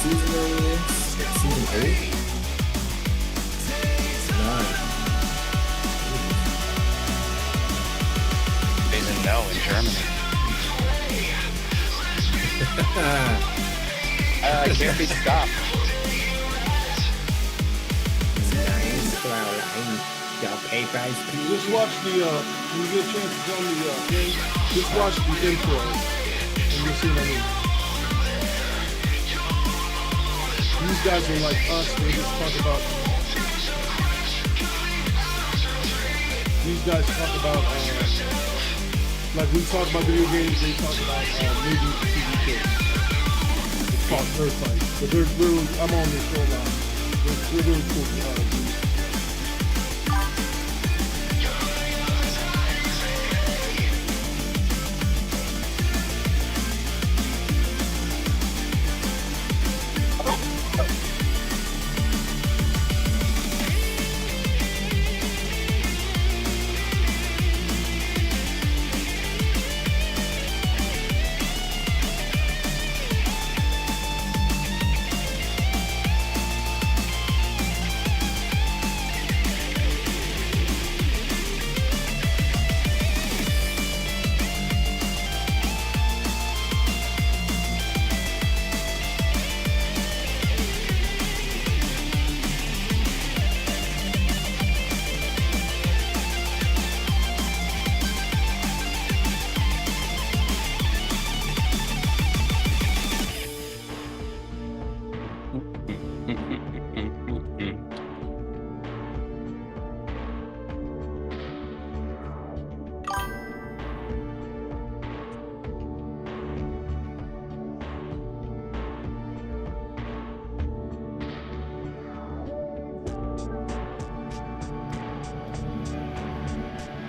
season are we in? Season 8? 9. Season no in Germany. Can't be stopped. Nice, Fraulein. Y'all pay price, please. Just watch the, when you get a chance to go on the game, just watch the intro, and you'll see what I mean. These guys are like us, they just talk about, these guys talk about, like we talk about video games, they talk about movies and TV shows. It's called Nerd Fight. But they're literally, I'm on this show now. They're really cool.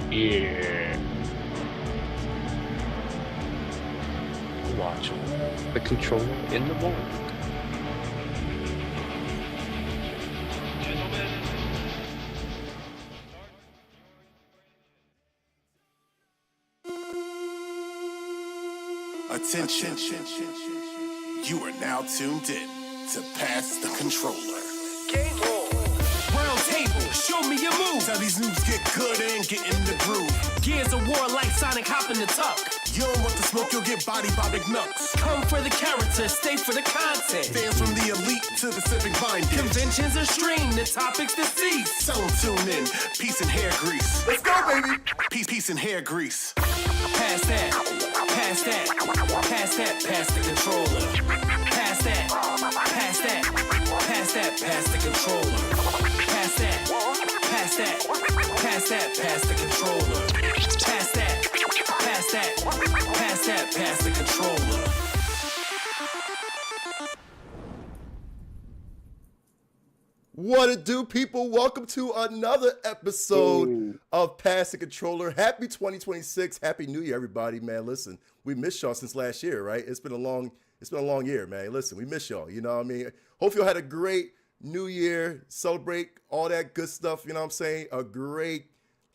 Yeah. Watch the controller in the morning. Attention. You are now tuned in to Pass the Controller. Game on. Round table, show me your moves. Tell these noobs get good and get in the groove. Gears of war like Sonic hopping the tuck. You don't want the smoke, you'll get bodied by big nuts. Come for the character, stay for the content. Fans from the elite to the civic minded. Conventions are streamed, the topics deceased. Tell them tune in. Peace and hair grease. Let's go, baby. Peace and hair grease. Pass that, pass that, pass that, pass the controller. Pass that, pass that, pass that, pass the controller. Pass that, pass that, pass that, pass the controller. Pass that, pass that, pass that, pass the controller. What it do, people? Welcome to another episode of Pass the Controller. Happy 2026. Happy New Year, everybody, man. Listen, we missed y'all since last year, right? It's been a long year, man. Listen, we miss y'all, you know what I mean? Hope y'all had a great New Year, celebrate all that good stuff, you know what I'm saying?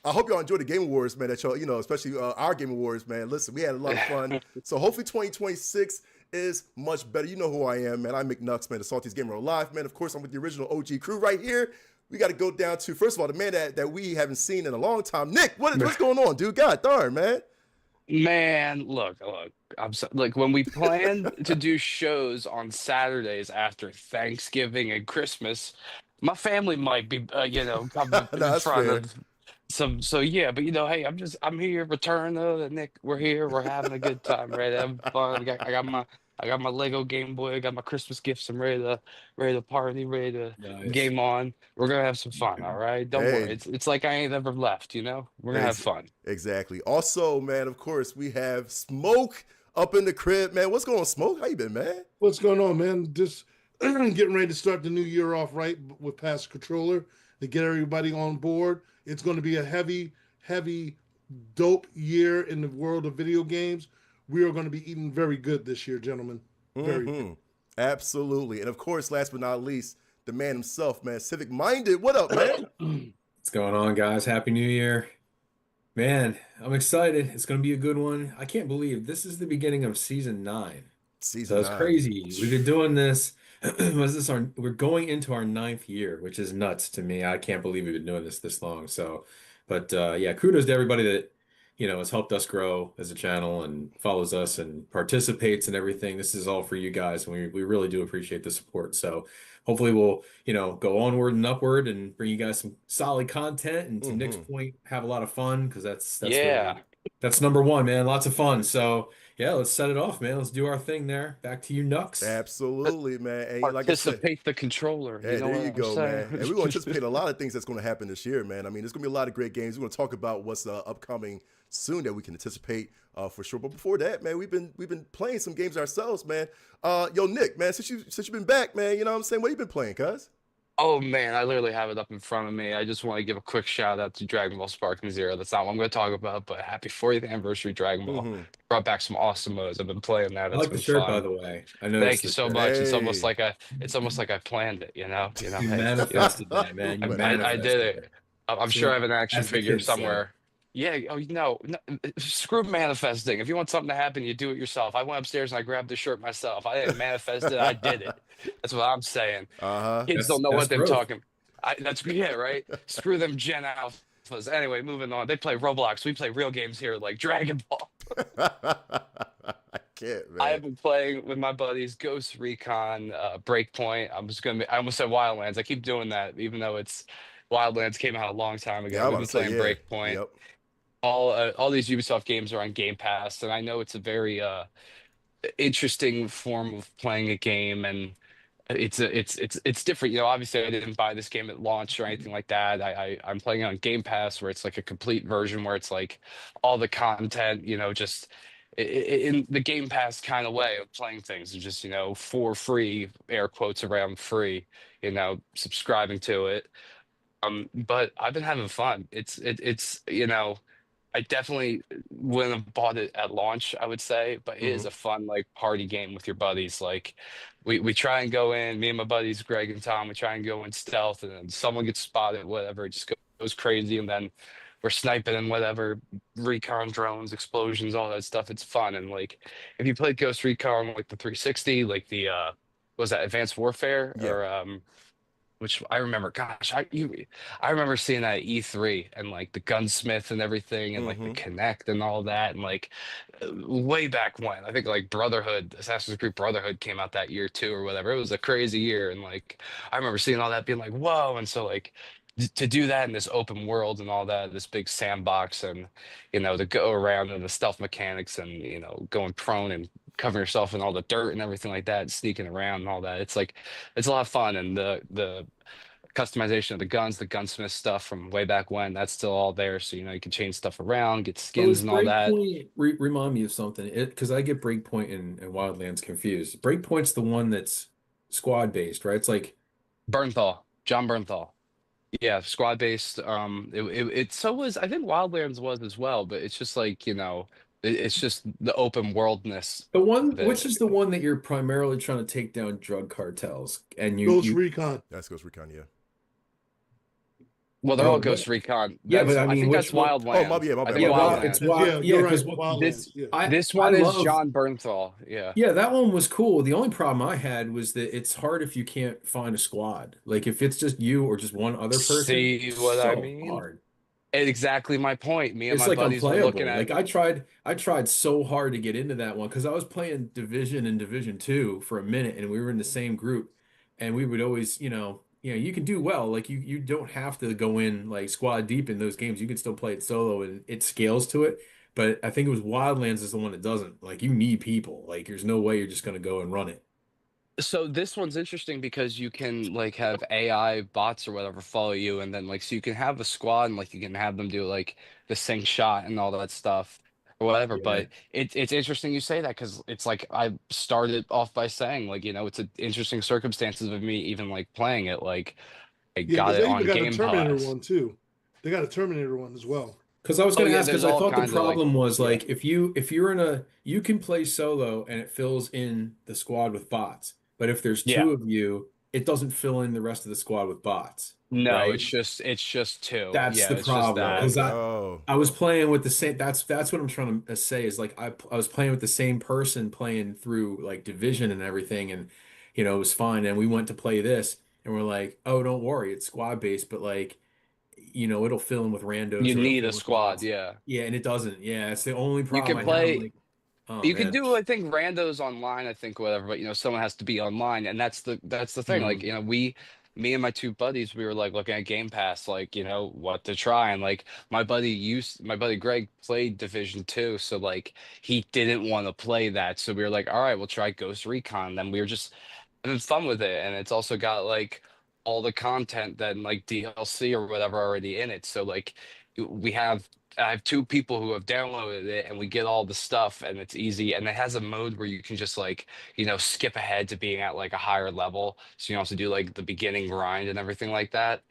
I hope y'all enjoyed the Game Awards, man, that y'all, you know, especially our Game Awards, man. Listen, we had a lot of fun. So hopefully 2026 is much better. You know who I am, man. I'm McNux, man, the Salties Gamer Alive, man. Of course, I'm with the original OG crew right here. We got to go down to, first of all, the man that we haven't seen in a long time. Nick, what's going on, dude? God darn, man. Man, look. Like when we planned to do shows on Saturdays after Thanksgiving and Christmas, my family might be, coming in front fair. of some. So yeah, but hey, I'm here. Return of Nick. We're here. We're having a good time. Ready to have fun. I got my Lego Game Boy. I got my Christmas gifts. I'm ready to party. Ready to game on. We're gonna have some fun. All right. Don't worry. It's like I ain't ever left. You know. We're gonna have fun. Exactly. Also, man, of course, we have Smoke up in the crib, man. What's going on, Smoke? How you been, man? What's going on, man? Just getting ready to start the new year off right with Pass the Controller to get everybody on board. It's going to be a heavy, dope year in the world of video games. We are going to be eating very good this year, gentlemen. Very good. Absolutely. And of course, last but not least, the man himself, man, Civic Minded. What up, man? What's going on, guys? Happy New Year. Man, I'm excited. It's going to be a good one. I can't believe this is the beginning of season 9. Season So it's 9. crazy. We've been doing this was this we're going into our ninth year, which is nuts to me. I can't believe we've been doing this long. So, but yeah, kudos to everybody that, has helped us grow as a channel and follows us and participates and everything. This is all for you guys, and we really do appreciate the support. So hopefully we'll, go onward and upward and bring you guys some solid content, and to Nick's point, have a lot of fun, because that's Yeah. that's number one, man. Lots of fun. So yeah, let's set it off, man. Let's do our thing there. Back to you, Nux. Absolutely, man. And like I said, Participate the controller. yeah, You know there what you I'm go, man. saying? And we're going to anticipate a lot of things that's going to happen this year, man. I mean, there's going to be a lot of great games. We're going to talk about what's upcoming soon that we can anticipate for sure. But before that, man, we've been playing some games ourselves, man. Yo, Nick, man, since you've been back, man, you know what I'm saying? What you been playing, cuz? Oh man, I literally have it up in front of me. I just want to give a quick shout out to Dragon Ball Sparking Zero. That's not what I'm going to talk about, but happy 40th anniversary Dragon Ball. Brought back some awesome modes. I've been playing that. I It's like the been shirt, fun. by the way. I noticed Thank you the so shirt. much. Hey. It's almost like I planned it, You hey, manifested that, man. You I I did manifested it. I'm sure I have an action as the figure kids say. somewhere. Yeah, oh no, screw manifesting. If you want something to happen, you do it yourself. I went upstairs and I grabbed the shirt myself. I didn't manifest it, I did it. That's what I'm saying. Uh-huh. Kids don't know That's what they're growth. talking. That's yeah, right. Screw them Gen Alphas. Anyway, moving on. They play Roblox. We play real games here like Dragon Ball. I can't, man. I have been playing with my buddies Ghost Recon, Breakpoint. I almost said Wildlands. I keep doing that, even though it's Wildlands came out a long time ago. Yeah, I'm We've about been to say, playing yeah. Breakpoint. Yep. All these Ubisoft games are on Game Pass, and I know it's a very interesting form of playing a game, and it's different. Obviously I didn't buy this game at launch or anything like that. I'm playing it on Game Pass, where it's like a complete version, where it's like all the content, just in the Game Pass kind of way of playing things, and just for free, air quotes around free, subscribing to it. But I've been having fun. It's I definitely wouldn't have bought it at launch, I would say, but it is a fun like party game with your buddies. Like we try and go in, me and my buddies Greg and Tom, we try and go in stealth, and then someone gets spotted, whatever, it just goes crazy, and then we're sniping and whatever, recon drones, explosions, all that stuff. It's fun. And like if you played Ghost Recon like the 360, like the what was that, Advanced Warfare, Yeah. or which I remember, gosh, I remember seeing that at E3, and like the gunsmith and everything, and like the Connect and all that, and like way back when. I think like Assassin's Creed Brotherhood came out that year too, or whatever. It was a crazy year, and like I remember seeing all that, being like, whoa. And so like to do that in this open world and all that, this big sandbox, and to go around, and the stealth mechanics, and going prone and covering yourself in all the dirt and everything like that, sneaking around and all that. It's like it's a lot of fun, and the customization of the guns, the gunsmith stuff from way back when, that's still all there. So you can change stuff around, get So skins is and all that. Breakpoint, remind me of something, because I get Breakpoint and Wildlands confused. Breakpoint's the one that's squad based, right? It's like Bernthal, John Bernthal. Yeah, squad based. It so was, I think Wildlands was as well, but it's just like, it's just the open worldness. the one, The- which is the one that you're primarily trying to take down drug cartels, and Ghost Recon. That's Ghost Recon, yeah. Well, they're Oh, all Ghost Recon. Yeah, but That's- I mean, think which that's one- Wildlands. Oh, my bad, my I bad, think my bad. Wildlands. it's wild. Yeah, Yeah, you're right. because Wildlands, this yeah. This one I is love- John Bernthal. Yeah. Yeah, that one was cool. The only problem I had was that it's hard if you can't find a squad. Like if it's just you or just one other person. See it's what I so mean? hard. Exactly my point. Me and It's my like buddies were unplayable. looking at. Like I tried so hard to get into that one because I was playing Division and Division 2 for a minute, and we were in the same group, and we would always, you can do well. Like you don't have to go in like squad deep in those games. You can still play it solo, and it scales to it. But I think it was Wildlands is the one that doesn't. Like you need people. Like there's no way you're just gonna go and run it. So this one's interesting because you can like have AI bots or whatever follow you, and then like so you can have a squad, and like you can have them do like the sync shot and all that stuff or whatever. Yeah. But it's interesting you say that, because it's like I started off by saying like it's an interesting circumstances of me even like playing it. Like I Yeah, got 'cause it they on even got a Game Terminator Pass. one too. They got a Terminator one as well. Because I was going to yeah, ask, because there's I all thought the kinds of, like- problem was yeah. like if you're in you can play solo and it fills in the squad with bots, but if there's Yeah. two of you, it doesn't fill in the rest of the squad with bots. No, right? it's just two. That's Yeah, the it's just problem, that. 'cause Oh. I was playing with the same. That's what I'm trying to say is like I was playing with the same person playing through like Division and everything, and it was fun. And we went to play this, and we're like, oh, don't worry, it's squad based, but like, it'll fill in with randos You or it'll need fill a in with squad, bots. yeah. Yeah, and it doesn't. Yeah, it's the only You problem can I have. I'm play. like, oh You can man. do, I think, randos online, I think, whatever, but someone has to be online, and that's the thing. Like, Mhm. me and my two buddies, we were like looking at Game Pass, like, what to try. And like my buddy Greg played Division 2, so like he didn't want to play that. So we were like, all right, we'll try Ghost Recon. Then we were just having fun with it. And it's also got like all the content that like DLC or whatever already in it. So like we have I have two people who have downloaded it, and we get all the stuff, and it's easy. And it has a mode where you can just like, skip ahead to being at like a higher level. So you don't have to do like the beginning grind and everything like that,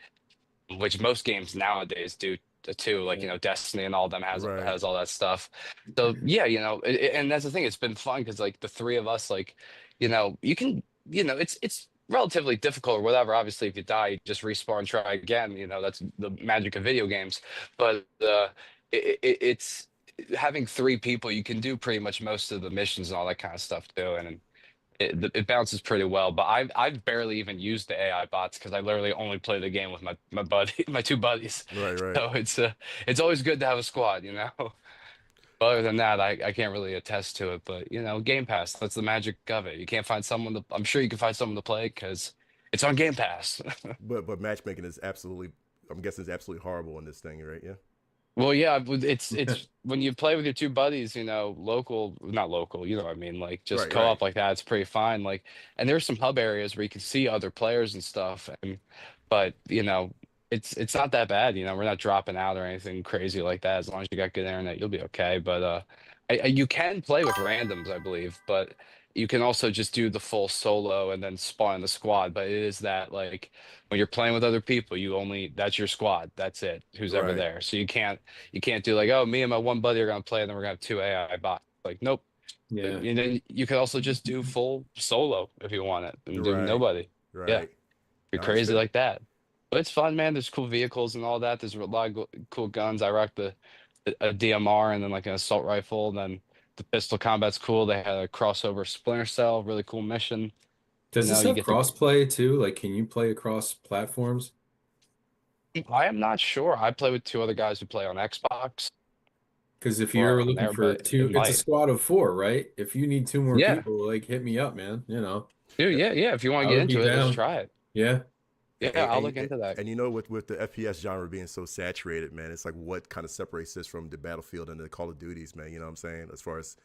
which most games nowadays do too. Like, Destiny and all of them Right. has all that stuff. So yeah, and that's the thing. It's been fun because like the three of us, like, you can, it's relatively difficult or whatever. Obviously, if you die, you just respawn, try again. That's the magic of video games. But it's having three people, you can do pretty much most of the missions and all that kind of stuff too. And it bounces pretty well. But I've barely even used the AI bots because I literally only play the game with my buddy, my two buddies. Right. Right. So it's always good to have a squad. But other than that, I can't really attest to it. But Game Pass, that's the magic of it. You can't find someone to. I'm sure you can find someone to play because it's on Game Pass. But matchmaking is absolutely, I'm guessing, is absolutely horrible in this thing, right? Yeah. Well, yeah, it's when you play with your two buddies, local, not local, you know what I mean, like just Right. Right. co-op like that, it's pretty fine. Like, and there's some hub areas where you can see other players and stuff, but it's not that bad. We're not dropping out or anything crazy like that. As long as you got good internet, you'll be okay. But you can play with randoms, I believe, but you can also just do the full solo and then spawn the squad. But it is that like when you're playing with other people, that's your squad. That's it. Who's ever Right. there. So you can't do like, oh, me and my one buddy are gonna play, and then we're gonna have two AI bots. Like, nope. Yeah. You can also just do full solo if you want it and do Right. nobody. Yeah, Right. you're No, that's crazy fair. like that. But it's fun, man. There's cool vehicles and all that. There's a lot of cool guns. I rocked a DMR and then like an assault rifle. And then the pistol combat's cool. They had a crossover Splinter Cell, really cool mission. Does this You have get to. crossplay too? Like, can you play across platforms? I am not sure. I play with two other guys who play on Xbox Because if or you're on looking there, for but it two, it's a might. squad of four, right? If you need two more Yeah, people, like hit me up, man. dude. Yeah, yeah. If you want I to get would be into it, let's down. try it. Yeah. Yeah, I'll look into that. And with the FPS genre being so saturated, man, it's like what kind of separates this from the Battlefield and the Call of Duties, man. You know what I'm saying? As far as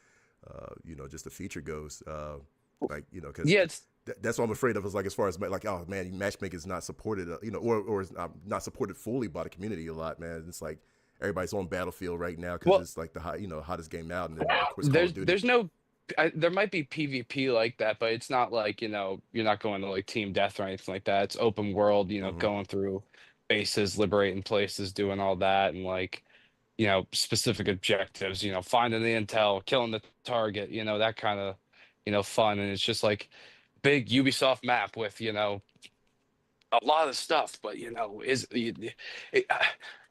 just the feature goes, because Yeah, it's that's what I'm afraid of. Is like as far as like, oh man, matchmaking is not supported, or is not supported fully by the community a lot, man. It's like everybody's on Battlefield right now because well, it's like the hottest game out, and then of course Call of Duty. there's no there might be PvP like that, but it's not like, you're not going to like team death or anything like that. It's open world, Hmm. going through bases, liberating places, doing all that, and like, specific objectives, finding the intel, killing the target, that kind of, fun. And it's just like big Ubisoft map with, a lot of stuff, but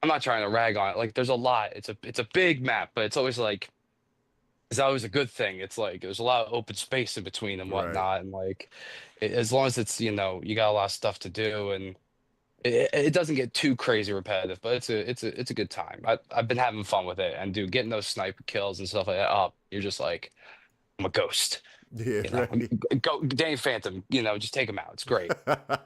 I'm not trying to rag on it. Like there's a lot. It's a big map, but it's always like it's always a good thing. It's like there's a lot of open space in between and Right. whatnot, and like as long as it's you got a lot of stuff to do, and it doesn't get too crazy repetitive, but it's a good time. I've been having fun with it, and dude, getting those sniper kills and stuff like that up, you're just like I'm a ghost, Yeah. Right. Go Danny Phantom, just take him out. It's great.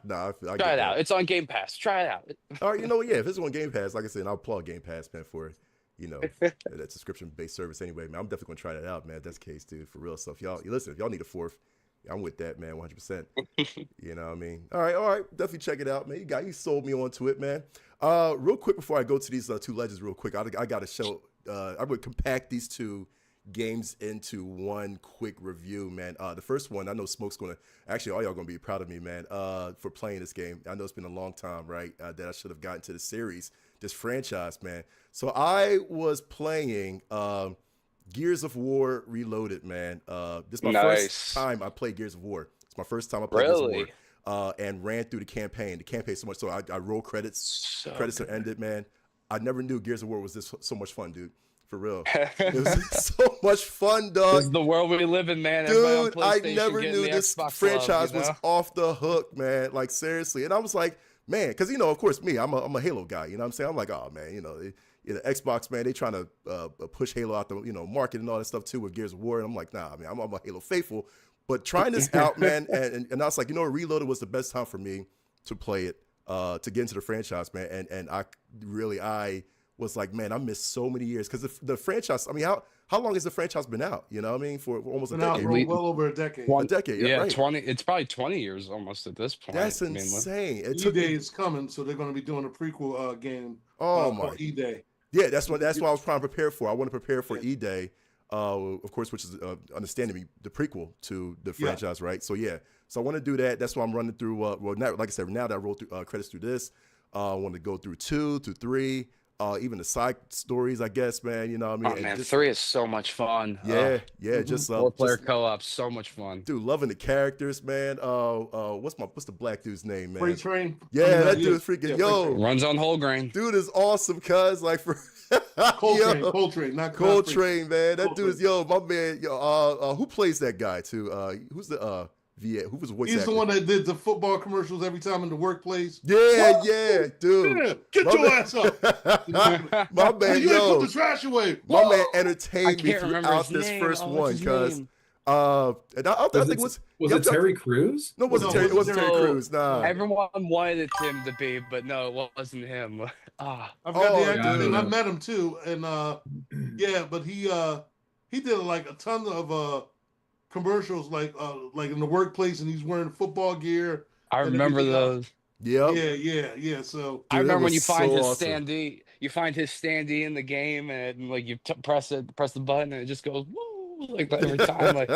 No, I Try get it out. that. It's on Game Pass. Try it out. All right, yeah, if it's on Game Pass, like I said, I'll applaud Game Pass, man, for that subscription-based service anyway, man. I'm definitely gonna try that out, man. If that's the case, dude, for real. So if y'all need a fourth, I'm with that, man, 100%. You know what I mean? All right, definitely check it out, man. You sold me onto it, man. Real quick before I go to these two legends, real quick, I got to show. I would compact these two games into one quick review, man. The first one, I know Smoke's gonna actually all y'all gonna be proud of me, man, for playing this game. I know it's been a long time, right? That I should have gotten to the series, this franchise, man. So I was playing Gears of War Reloaded, man. This is my first Nice. time I played Gears of War. It's my first time I played Gears of War. Really? And ran through the campaign. The campaign so much so I roll credits. So Credits are good. ended, man. I never knew Gears of War was this so much fun, dude. for real. It was so much fun, dog. This is the world we live in, man. Everybody on Dude, I PlayStation never getting knew the this Xbox franchise love, you was know? off the hook, man. Like seriously, and I was like, man, because of course, me, I'm a Halo guy. You know what I'm saying? I'm like, oh man, Xbox, man, they trying to push Halo out the market and all that stuff too with Gears of War. And I'm like, nah, I mean, I'm a Halo faithful, but trying this out, man, and I was like, Reloaded was the best time for me to play it, to get into the franchise, man, and I was like, man, I missed so many years because the franchise. I mean, how long has the franchise been out? You know what I mean? For almost a Been out decade. for well over a decade. A decade, Yeah, right. 20. It's probably 20 years almost at this point. That's I mean, insane. It E-Day is coming, so they're going to be doing a prequel game. Oh my! called E-Day. Yeah, that's what I was trying to prepare for. I want to prepare for E-Day, of course, which is understanding me the prequel to the franchise, right? So yeah, so I want to do that. That's why I'm running through. Well, not, like I said, now that I rolled through credits through this, I want to go through 2 through 3. Even the side stories, I guess, man. You know what I mean? oh man, just, 3 is so much fun. yeah, just 4-player just, co-op, so much fun. dude, loving the characters, man. What's the black dude's name, man? Freight Train. Yeah, that dude is freaking yo. Runs on whole grain. Dude is awesome, cuz like for Coltrane, not Coltrane, man. That dude is Coltrane. my man. Who plays that guy too? Who's the VA? Who was the voice He's actor? the one that did the football commercials every time in the workplace. Yeah, dude. Yeah, get My your man- ass up. My man, You ain't yo, put the trash away. my man I entertained me can't remember throughout his this name. first Oh, one, what's his cuz. name? And I think it was it Terry Crews? No, it wasn't No, Terry. It wasn't no. Terry Crews. Nah. Everyone wanted him to be, but no, it wasn't him. Ah, I've got Oh, the actor's yeah, I name. don't I know. met him too, and yeah, but he did like a ton of commercials, like in the workplace, and he's wearing football gear. I And remember everything else. those. Yep. Yeah. So I Dude, that remember when was you find so his awesome. standee, in the game, and like you press the button, and it just goes woo like that every time. Like,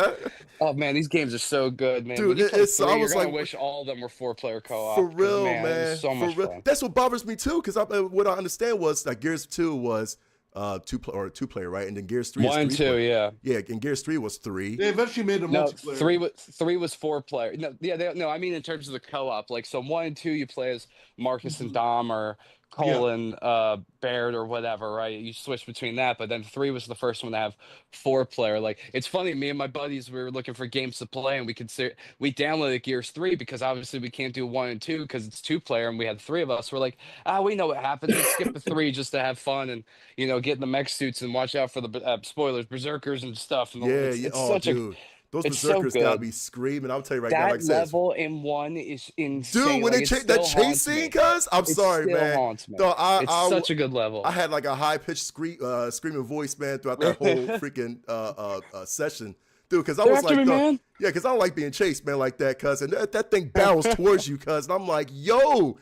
oh man, these games are so good, man. Dude, When you play it's- I 3, you're was gonna like- wish all of them were 4-player co-op. For 'cause, real, it man. was so For much real. fun. That's what bothers me too, because what I understand was that Gears 2 was 2-player, right? And then Gears 3 1 and is 2, 3-player. yeah. Yeah, and Gears 3 was 3. they eventually made the No, multiplayer. 3 was 4-player. No, yeah, no, I mean in terms of the co-op. Like, so 1 and 2, you play as Marcus and Dom or Colin, Baird or whatever, right? You switch between that, but then 3 was the first one to have 4-player. Like, it's funny. Me and my buddies, we were looking for games to play, and we downloaded Gears 3 because obviously we can't do 1 and 2 because it's 2-player, and we had 3 of us. We're like, we know what happens. Let's skip the 3 just to have fun and get in the mech suits and watch out for the spoilers, berserkers and stuff. And Yeah, it's oh, such dude. Those it's so berserkers gotta good. be screaming. I'll tell you right now, that like I said, level in 1 is insane. dude, when like, they it that still chase haunts me. scene, cuz I'm It sorry, still man. haunts me. Dog, It's such a good level. I had like a high pitched screaming voice, man, throughout that whole freaking session, dude. Because I They're was after like, me, dog, man. yeah, because I don't like being chased, man, like that, cuz. And that thing barrels towards you, cuz. And I'm like, yo,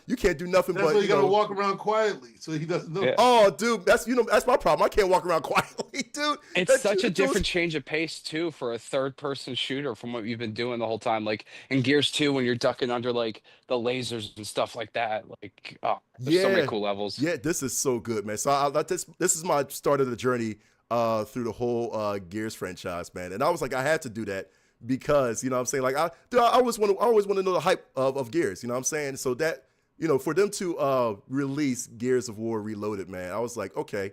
you can't do nothing That's but why you gotta walk around quietly so he doesn't know. Yeah. Oh, dude, that's my problem. I can't walk around quietly, dude. It's That such a dude- different change of pace too for a third-person shooter from what you've been doing the whole time. Like in Gears 2, when you're ducking under like the lasers and stuff like that. Like, there's so many cool levels. Yeah, this is so good, man. So this is my start of the journey through the whole Gears franchise, man. And I was like, I had to do that because you know what I'm saying. Like I always want to know the hype of Gears. You know what I'm saying. So that for them to release Gears of War Reloaded, man, I was like, okay,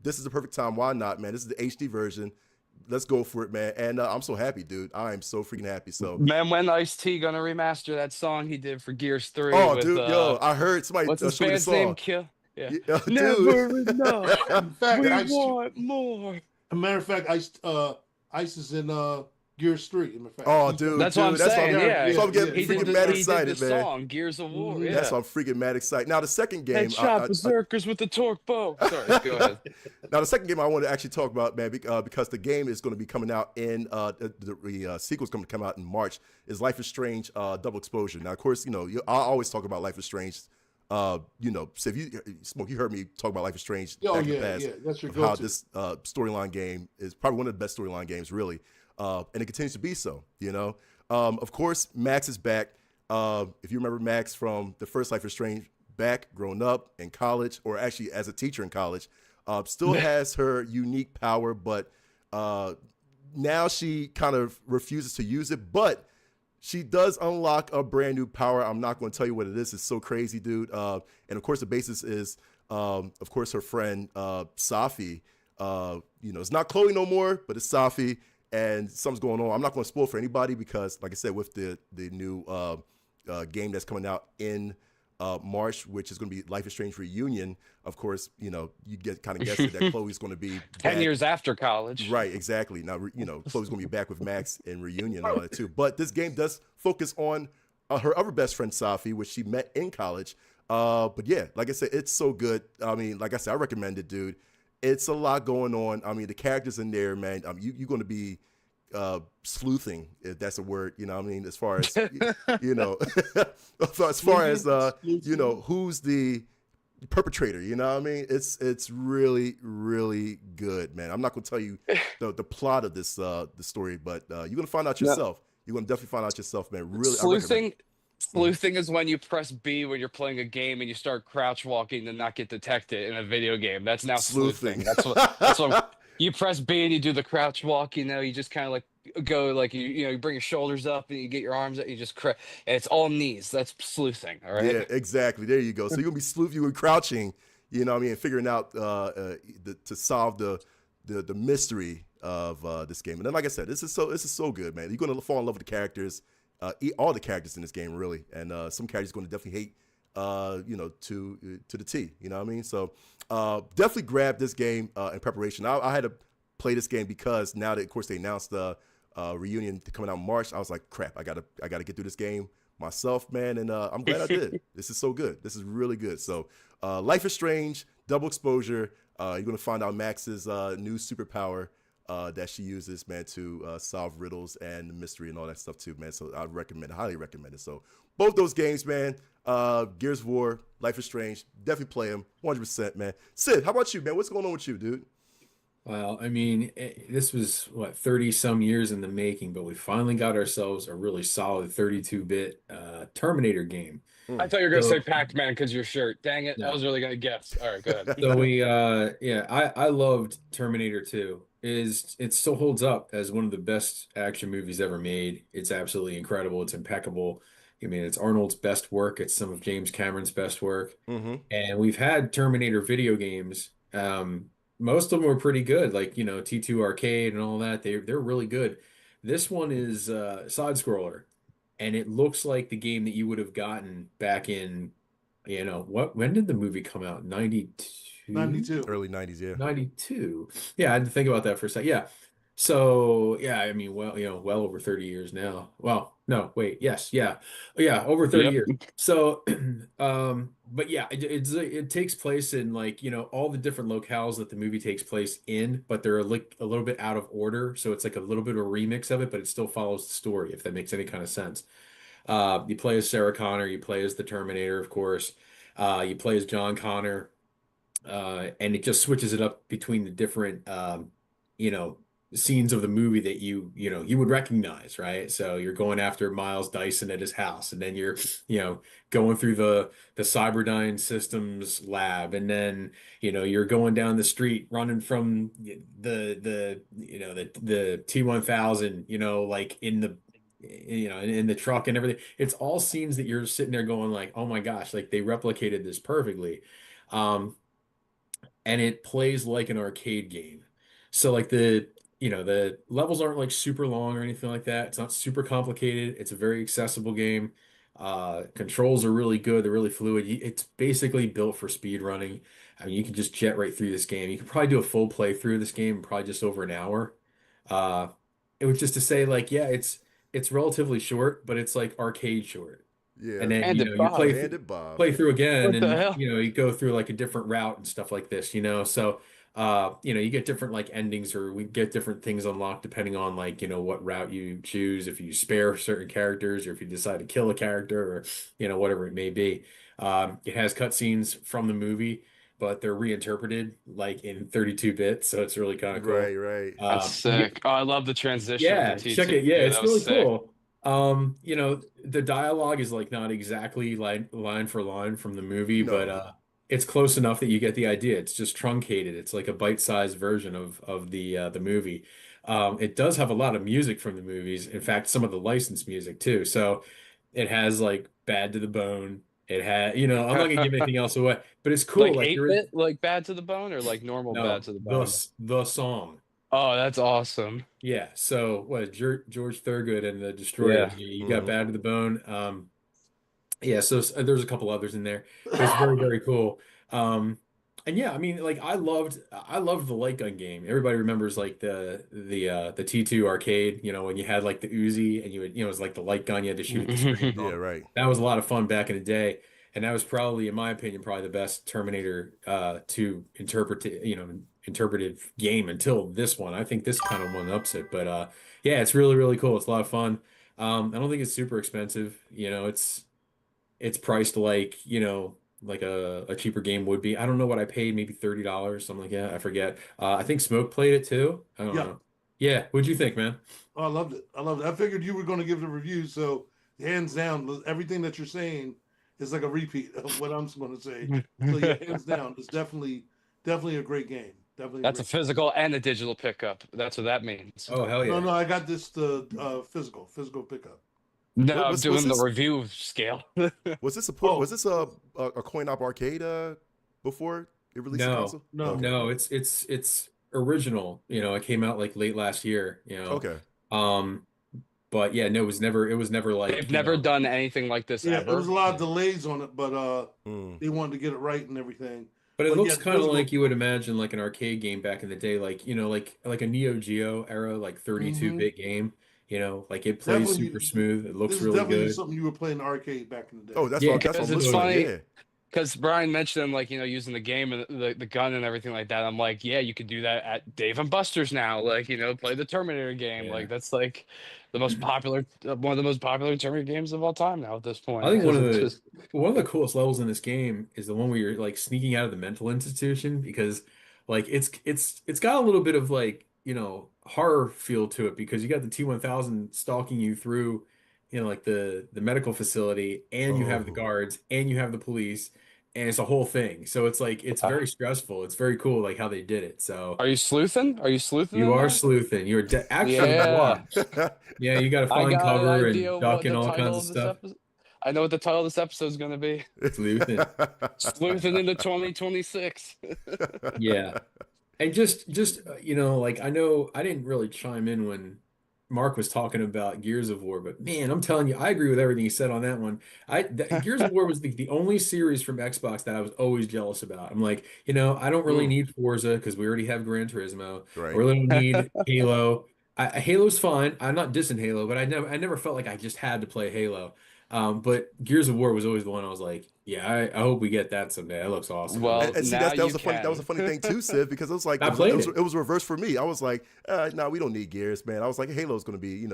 this is the perfect time. Why not, man? This is the HD version. Let's go for it, man. And I'm so happy, dude. I am so freaking happy. So, Man, when Ice-T gonna remaster that song he did for Gears 3? oh, with, dude, yo, I heard somebody what's his show me the band's name? song. Kill. Yeah. Yeah, dude. Never enough. In fact, We Ice, want more. as a matter of fact, Ice is in Gears 3. In fact, Oh, dude, That's what I'm dude, that's saying. why I'm, Yeah, so I'm getting He freaking did mad he excited, did the man. song Gears of War. Yeah. That's why I'm freaking mad excited. Now the second game, Headshot berserkers with the torque bow. Sorry, go ahead. now the second game I want to actually talk about, man, because the game is going to be coming out in the sequel's going to come out in March. Is Life is Strange Double Exposure. Now, of course, I always talk about Life is Strange. So if you heard me talk about Life is Strange back in the past. That's your Of how go-to. this storyline game is probably one of the best storyline games, really, and it continues to be so. Of course, Max is back. If you remember Max from the first Life is Strange, back growing up in college, or actually as a teacher in college, still has her unique power, but now she kind of refuses to use it. But she does unlock a brand new power. I'm not going to tell you what it is. It's so crazy, dude. And of course, the basis is Of course, her friend Safi, it's not Chloe no more, but it's Safi, and something's going on. I'm not going to spoil for anybody because, like I said, with the new game that's coming out in March, which is going to be Life is Strange Reunion. Of course, you get kind of guessed that Chloe's going to be 10 back. years after college. Right, exactly. Now, Chloe's going to be back with Max in Reunion and all that too. But this game does focus on her other best friend, Safi, which she met in college. But yeah, like I said, it's so good. I mean, like I said, I recommend it, dude. It's a lot going on. I mean, the characters in there, man, you're going to be sleuthing, if that's a word, I mean, as far as, as far as, who's the perpetrator, you know what I mean? It's really, really good, man. I'm not going to tell you the plot of this, the story, but you're going to find out yourself. You're going to definitely find out yourself, man. Really, Sleuthing is when you press B when you're playing a game and you start crouch walking to not get detected in a video game. That's now sleuthing. That's what you press B and you do the crouch walk. You just kind of like go like you bring your shoulders up and you get your arms up. You just and it's all knees. That's sleuthing. All right. Yeah, exactly. There you go. So you're gonna be sleuthing and crouching. You know what I mean? And figuring out to solve the mystery of this game. And then, like I said, this is so good, man. You're gonna fall in love with the characters. All the characters in this game, really, and some characters going to definitely hate, to the T. You know what I mean? So definitely grab this game in preparation. I had to play this game because now that, of course, they announced the Reunion coming out in March. I was like, crap, I gotta get through this game myself, man, and I'm glad I did. This is so good. This is really good. So Life is Strange, double exposure. You're gonna find out Max's new superpower. That she uses, man, to solve riddles and the mystery and all that stuff too, man. So I highly recommend it. So both those games, man, Gears of War, Life is Strange, definitely play them, 100%, man. Sid, how about you, man? What's going on with you, dude? Well, I mean, this was 30 some years in the making, but we finally got ourselves a really solid 32-bit Terminator game. I thought you were gonna So- say Pac-Man because your shirt. Dang it! No. I was really gonna guess. All right, go ahead. So I loved Terminator 2. It still holds up as one of the best action movies ever made. It's absolutely incredible. It's impeccable. I mean, it's Arnold's best work. It's some of James Cameron's best work. Mm-hmm. And we've had Terminator video games. Most of them were pretty good, like T2 Arcade and all that. They're really good. This one is side scroller, and it looks like the game that you would have gotten back in, when did the movie come out? 92? 92. Early 90s, yeah. 92. Yeah, I had to think about that for a second. Yeah. So, yeah, I mean, well over 30 years now. Well, no, wait. Yes. Yeah. Yeah, over 30 Yep. years. So, but yeah, it takes place in all the different locales that the movie takes place in, but they're a little bit out of order. So it's like a little bit of a remix of it, but it still follows the story, if that makes any kind of sense. You play as Sarah Connor, you play as the Terminator, of course. You play as John Connor. And it just switches it up between the different scenes of the movie that you would recognize, right? So you're going after Miles Dyson at his house, and then you're going through the Cyberdyne Systems lab, and then you're going down the street running from the T-1000, like in the truck and everything. It's all scenes that you're sitting there going like, oh my gosh, like they replicated this perfectly. And it plays like an arcade game. So like the levels aren't like super long or anything like that. It's not super complicated. It's a very accessible game. Controls are really good. They're really fluid. It's basically built for speed running. I mean, you can just jet right through this game. You could probably do a full playthrough of this game in probably just over an hour. It was just to say like, yeah, it's relatively short, but it's like arcade short. Yeah. And then And you it play bobbed. And it Bob. play through again, What the hell? and you go through like a different route and stuff like this, so you get different like endings, or we get different things unlocked depending on like what route you choose, if you spare certain characters or if you decide to kill a character, or whatever it may be. It has cutscenes from the movie, but they're reinterpreted like in 32-bit, so it's really kind of cool. Right. That's sick. Oh, I love the transition. Yeah, to T2. check it. Yeah, it's that was really sick. cool. The dialogue is like not exactly line for line from the movie, No. but it's close enough that you get the idea. It's just truncated. It's like a bite-sized version of the movie. It does have a lot of music from the movies. In fact, some of the licensed music too. So it has like Bad to the Bone, It had, I'm not gonna give anything else away, but it's cool. Like Like you're 8-bit, like Bad to the Bone, or like normal Bad no to the the Bone? the song. Oh, that's awesome. Yeah. So what George Thorogood and the Yeah. Destroyers. You got Bad to the Bone. Yeah. So there's a couple others in there, but it's very very cool. And yeah, I mean, like I loved the light gun game. Everybody remembers like the T2 arcade. When you had like the Uzi and you would, it was like the light gun. You had to shoot at the screen. Yeah, right. That was a lot of fun back in the day, and that was probably, in my opinion, probably the best Terminator 2 interpretive game until this one. I think this kind of one ups it, but yeah, it's really really cool. It's a lot of fun. I don't think it's super expensive. It's priced like a cheaper game would be. I don't know what I paid, maybe $30, something like that. I forget. I think Smoke played it too. I don't Yeah. know. Yeah, what'd you think, man? Oh, I loved it. I loved it. I figured you were going to give the review, so hands down, everything that you're saying is like a repeat of what I'm going to say. So yeah, hands down, it's definitely a great game. Definitely. That's a physical and a digital pickup. That's what that means. Oh, hell yeah. No, I got this physical pickup. No, I'm what's doing the this? review scale. Was this Oh. was this a coin op arcade before it released the No. console? No. Okay. No, it's original. It came out like late last year, Okay. But yeah, no, it was never like, They've never done anything like this Yeah, ever. there was a lot of delays on it, but Mm. they wanted to get it right and everything. But it But looks yeah, kind of physical- like you would imagine like an arcade game back in the day, like a Neo Geo era, like 32-bit game. Like it plays Definitely- super smooth. It looks This is really definitely good. something you would play in the arcade back in the day. Oh, that's Yeah, what because I'm it's looking at. funny. Yeah. Because Brian mentioned like using the game and the gun and everything like that. I'm like, yeah, you could do that at Dave and Buster's now. Like play the Terminator game. Yeah. Like that's like the most popular, one of the most popular Terminator games of all time now at this point. I think one of 'Cause the it's just- one of the coolest levels in this game is the one where you're like sneaking out of the mental institution, because like it's got a little bit of like, horror feel to it, because you got the T-1000 stalking you through, like the medical facility, and you have the Oh. guards, and you have the police, and it's a whole thing. So it's like it's very stressful. It's very cool like how they did it. So Are you sleuthing? Are you sleuthing? you in are there? sleuthing. You're actually you Yeah. are. Yeah, you got to I find got an cover idea and of duck what and the all title kinds of of this stuff. episode. I know what the title of this episode is going to be. Sleuthing. Sleuthing into 2026. Yeah. And just like I know I didn't really chime in when Mark was talking about Gears of War, but man, I'm telling you, I agree with everything he said on that one. Gears of War was the only series from Xbox that I was always jealous about. I'm like, I don't really need Forza because we already have Gran Turismo. Right. I really don't need Halo. Halo's fine. I'm not dissing Halo, but I never felt like I just had to play Halo. But Gears of War was always the one I was like, yeah, I hope we get that someday. That looks awesome. Well, And see, now that was you a funny thing too, Sid, because it was like I it played was, it. it was reversed for me. I was like, no, we don't need Gears, man. I was like, Halo's going to be,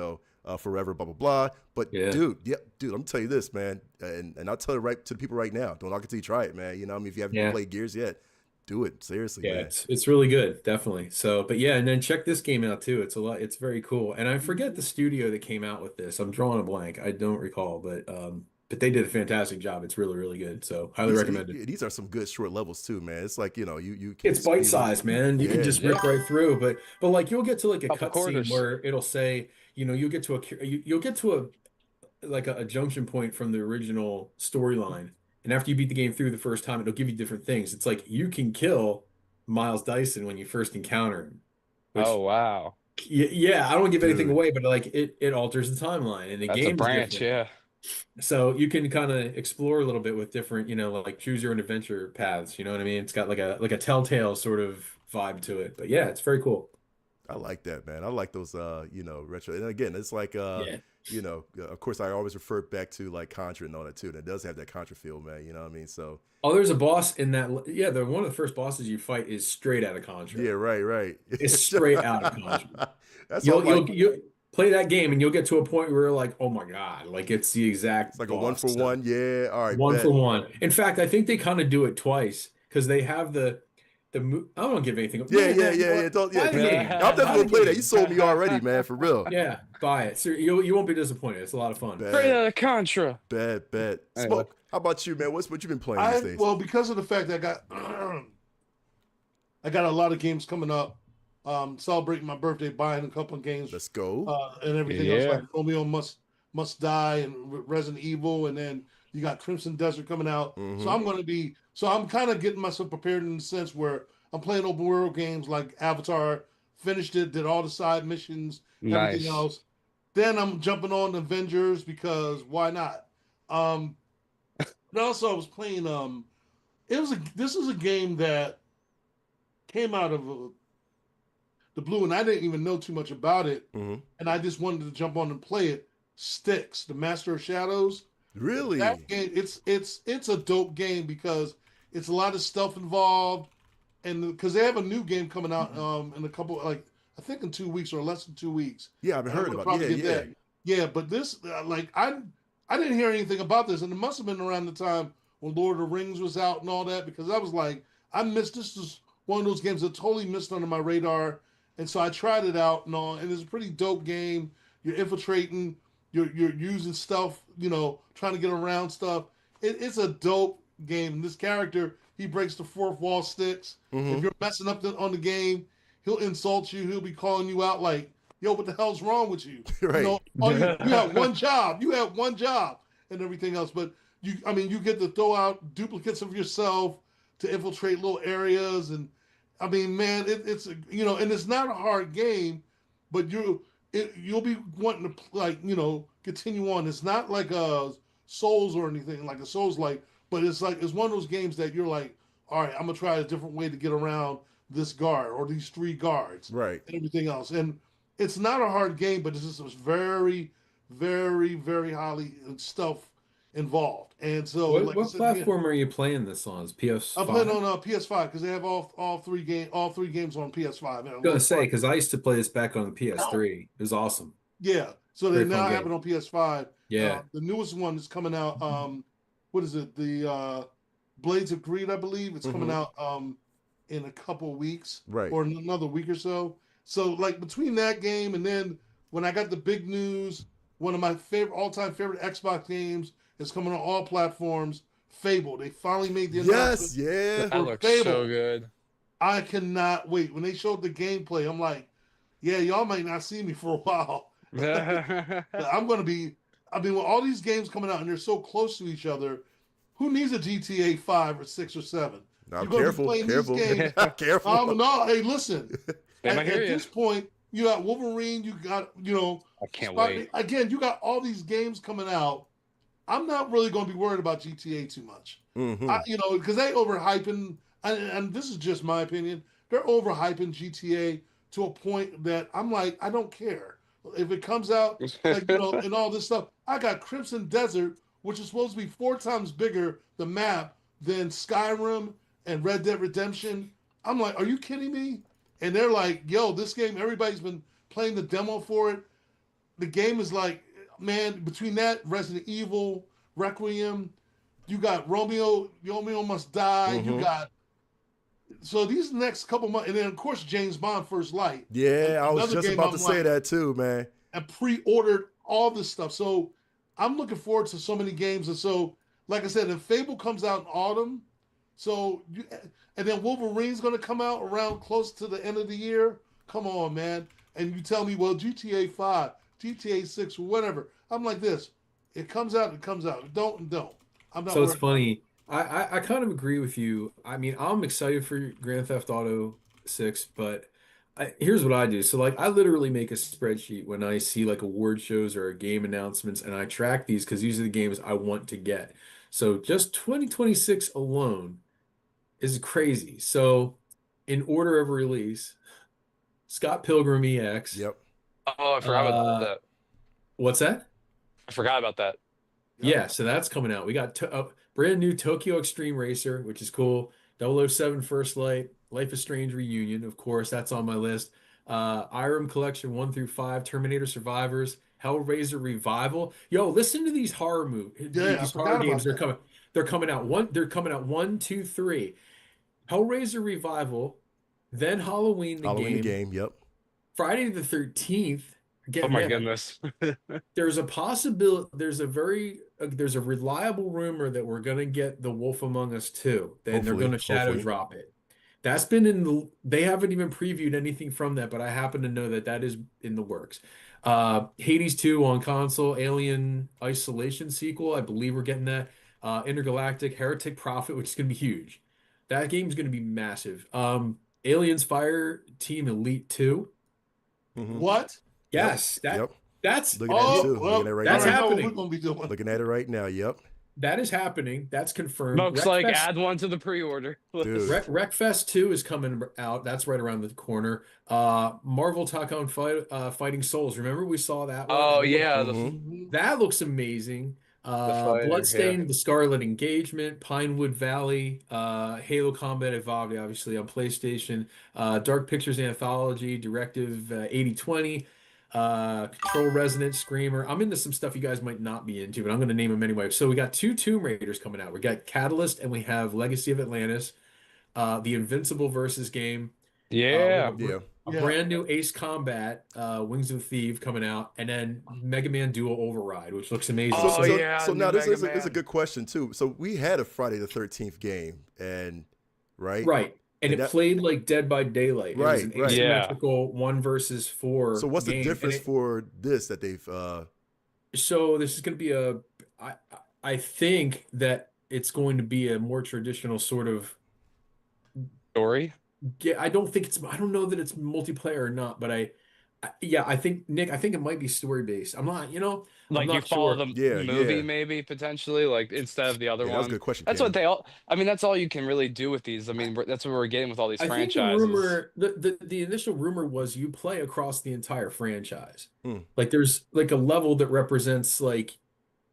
forever, blah blah blah. But Yeah. dude, I'm gonna tell you this, man, and I'll tell it right to the people right now. Don't knock it till you try it, man. If you haven't Yeah. played Gears yet, do it seriously, Yeah, man. it's really good, definitely. So, but yeah, and then check this game out too. It's very cool. And I forget the studio that came out with this. I'm drawing a blank. I don't recall, but they did a fantastic job. It's really, really good. So highly recommend it. These are some good short levels too, man. It's like you can It's bite sized, man. You can Yeah. just rip right through, but like you'll get to like a Couple cutscene quarters. where it'll say, you'll get to you'll get to a junction point from the original storyline. And after you beat the game through the first time, it'll give you different things. It's like you can kill Miles Dyson when you first encounter him. Which, Oh wow, yeah, I don't want to give anything Dude. away, but like it alters the timeline, and the that's a game's branch. different. Yeah. So you can kind of explore a little bit with different, like choose your own adventure paths. You know what I mean? It's got like a Telltale sort of vibe to it. But yeah, it's very cool. I like that, man. I like those, retro. And again, it's like, Yeah. of course, I always refer back to like Contra and all that too. And it does have that Contra feel, man. You know what I mean? So Oh, there's a boss in that. Yeah, one of the first bosses you fight is straight out of Contra. yeah, right. It's straight out of Contra. That's all like, You'll play that game and you'll get to a point where you're like, oh my God, like it's the exact it's like a boss. 1-for-1. Yeah, all right. One bet. for one. In fact, I think they kind of do it twice because they have the I don't want to give anything. Yeah. Buy Don't, the game. I'm Buy definitely the gonna play that. game. You sold me already, man. For real. Yeah, buy it. So you won't be disappointed. It's a lot of fun. Bet. Straight out of Contra. Bet. Anyway. Smoke. How about you, man? What you been playing these days? Well, because of the fact that I got a lot of games coming up. Celebrating my birthday, buying a couple of games Let's go. and everything else, Yeah. like Romeo Must Die and Resident Evil, and then You got Crimson Desert coming out. Mhm. So I'm kind of getting myself prepared in the sense where I'm playing open world games like Avatar, finished it, did all the side missions, everything Nice. else. Then I'm jumping on Avengers because why not? But also I was playing this is a game that came out of the blue, and I didn't even know too much about it, Mhm. and I just wanted to jump on and play it. Styx, the Master of Shadows. Really? That game, it's a dope game because it's a lot of stuff involved, and because they have a new game coming out in a couple, like I think in 2 weeks or less than 2 weeks. Yeah, I've And heard I'm gonna about it. probably Yeah, get yeah. that. Yeah, but this like I didn't hear anything about this, and it must have been around the time when Lord of the Rings was out and all that, because I was like, I missed this. Was one of those games that totally missed under my radar, and so I tried it out and all, and it's a pretty dope game. You're infiltrating, you're using stuff, trying to get around stuff. It's a dope game. This character, he breaks the fourth wall, Sticks. Mhm. If you're messing up on the game, he'll insult you. He'll be calling you out like, "Yo, what the hell's wrong with you?" Right. You have one job. You have one job and everything else. But you get to throw out duplicates of yourself to infiltrate little areas. And I mean, man, it's and it's not a hard game, but you'll be wanting to continue on. It's not like a Souls or anything like a Souls like, but it's one of those games that you're like, all right, I'm gonna try a different way to get around this guard or these 3 guards Right. and everything else. And it's not a hard game, but it's just very, very, very highly stuff involved. And so, What like I said, platform are you playing this on? Is PS5? I'm playing on PS5 because they have all three games on PS5. And I was gonna say because I used to play this back on the PS3. It was awesome. yeah, so they Very now fun have game. it on PS5. Yeah. The newest one is coming out. What is it? The Blades of Greed, I believe. It's coming out in a couple of weeks, Right. or in another week or so. So like between that game and then when I got the big news, one of my all-time favorite Xbox games is coming on all platforms. Fable. They finally made the Yes, announcement. yeah. That looks Fable. so good. I cannot wait. When they showed the gameplay, I'm like, yeah, y'all might not see me for a while. I'm going to be, with all these games coming out and they're so close to each other, who needs a GTA 5 or 6 or 7? Now, You're gonna be careful, playing these careful, games. careful. No, hey, listen. Man, I At hear you. this point, you got Wolverine, you got, I can't Spider- wait. Again, you got all these games coming out. I'm not really going to be worried about GTA too much. Mhm. Because they overhyping, and this is just my opinion, they're overhyping GTA to a point that I'm like, I don't care. If it comes out, and all this stuff, I got Crimson Desert, which is supposed to be 4 times bigger, the map, than Skyrim and Red Dead Redemption. I'm like, are you kidding me? And they're like, yo, this game, everybody's been playing the demo for it. The game is like, man, between that, Resident Evil, Requiem, you got Romeo Must Die, you got, so these next couple months, and then of course James Bond First Light. Yeah, I was Another just game about I'm to say like- that too, man. And pre-ordered all this stuff. So I'm looking forward to so many games. And so, like I said, if Fable comes out in autumn, and then Wolverine's going to come out around close to the end of the year. Come on, man. And you tell me, well, GTA 5, GTA 6, whatever. I'm like this. It comes out, it comes out. Don't. I'm not So it's worried. funny. I kind of agree with you. I mean, I'm excited for Grand Theft Auto 6, but here's what I do. So like I literally make a spreadsheet when I see like award shows or game announcements, and I track these because these are the games I want to get. So just 2026 alone is crazy. So in order of release, Scott Pilgrim EX. Yep. Oh, I forgot about that. What's that? I forgot about that. Yeah, so that's coming out. We got a brand new Tokyo Extreme Racer, which is cool. 007 First Light, Life is Strange Reunion, of course, that's on my list. Irem Collection 1 through 5, Terminator Survivors, Hellraiser Revival. Yo, listen to these horror movies. Yeah, I These forgot horror about games. that. They're coming out 1, 2, 3. Hellraiser Revival, then Halloween the Halloween game, the game. Yep. Friday the 13th. Again, Oh my man, goodness. there's a possibility, there's a reliable rumor that we're going to get The Wolf Among Us 2. Then they're Hopefully, going to shadow hopefully. drop it. That's been they haven't even previewed anything from that, but I happen to know that is in the works. Hades 2 on console, Alien Isolation sequel, I believe we're getting that. Intergalactic, Heretic Prophet, which is going to be huge. That game's going to be massive. Aliens Fire Team Elite 2. Mhm. What? Yes, Yep. that's Looking at it too. well, Looking at it right that's I now. know what happening. we're gonna be doing. Looking at it right now. Yep. that is happening. That's confirmed. Looks like Wreckfest, add one to the pre-order. Dude. Wreckfest 2 is coming out. That's right around the corner. Marvel Takon Fighting Souls. Remember we saw that one? Oh It yeah, looked- Mhm. that looks amazing. fighter, Bloodstained, The Scarlet Engagement, Pinewood Valley, Halo Combat Evolved, obviously on PlayStation, Dark Pictures Anthology, Directive 8020, Control Resonance, Screamer. I'm into some stuff you guys might not be into, but I'm going to name them anyway. So we got 2 Tomb Raiders coming out. We got Catalyst and we have Legacy of Atlantis, the Invincible versus game. yeah. Yeah. A Yeah. brand new Ace Combat, Wings of the Thief coming out, and then Mega Man Duo Override, which looks amazing. Oh, so, yeah, so new now this Mega is a Man. good question too. So we had a Friday the 13th game, and right, Right. And And it that- played like Dead by Daylight. It was an Right, right. Yeah. asymmetrical 1 versus 4 So what's the game. difference And for this that they've? so this is going to be I think that it's going to be a more traditional sort of. Story. Yeah, I don't know that it's multiplayer or not, but I think Nick, I think it might be story based. I'm not, I'm Like you not follow sure. the Yeah, movie yeah. maybe potentially, like instead of the other Yeah, that was a one. good question. That's Cam. what they all. I mean, that's all you can really do with these. I mean, that's what we're getting with all these I think franchises. the rumor, the initial rumor was you play across the entire franchise. Hmm. Like there's like a level that represents like,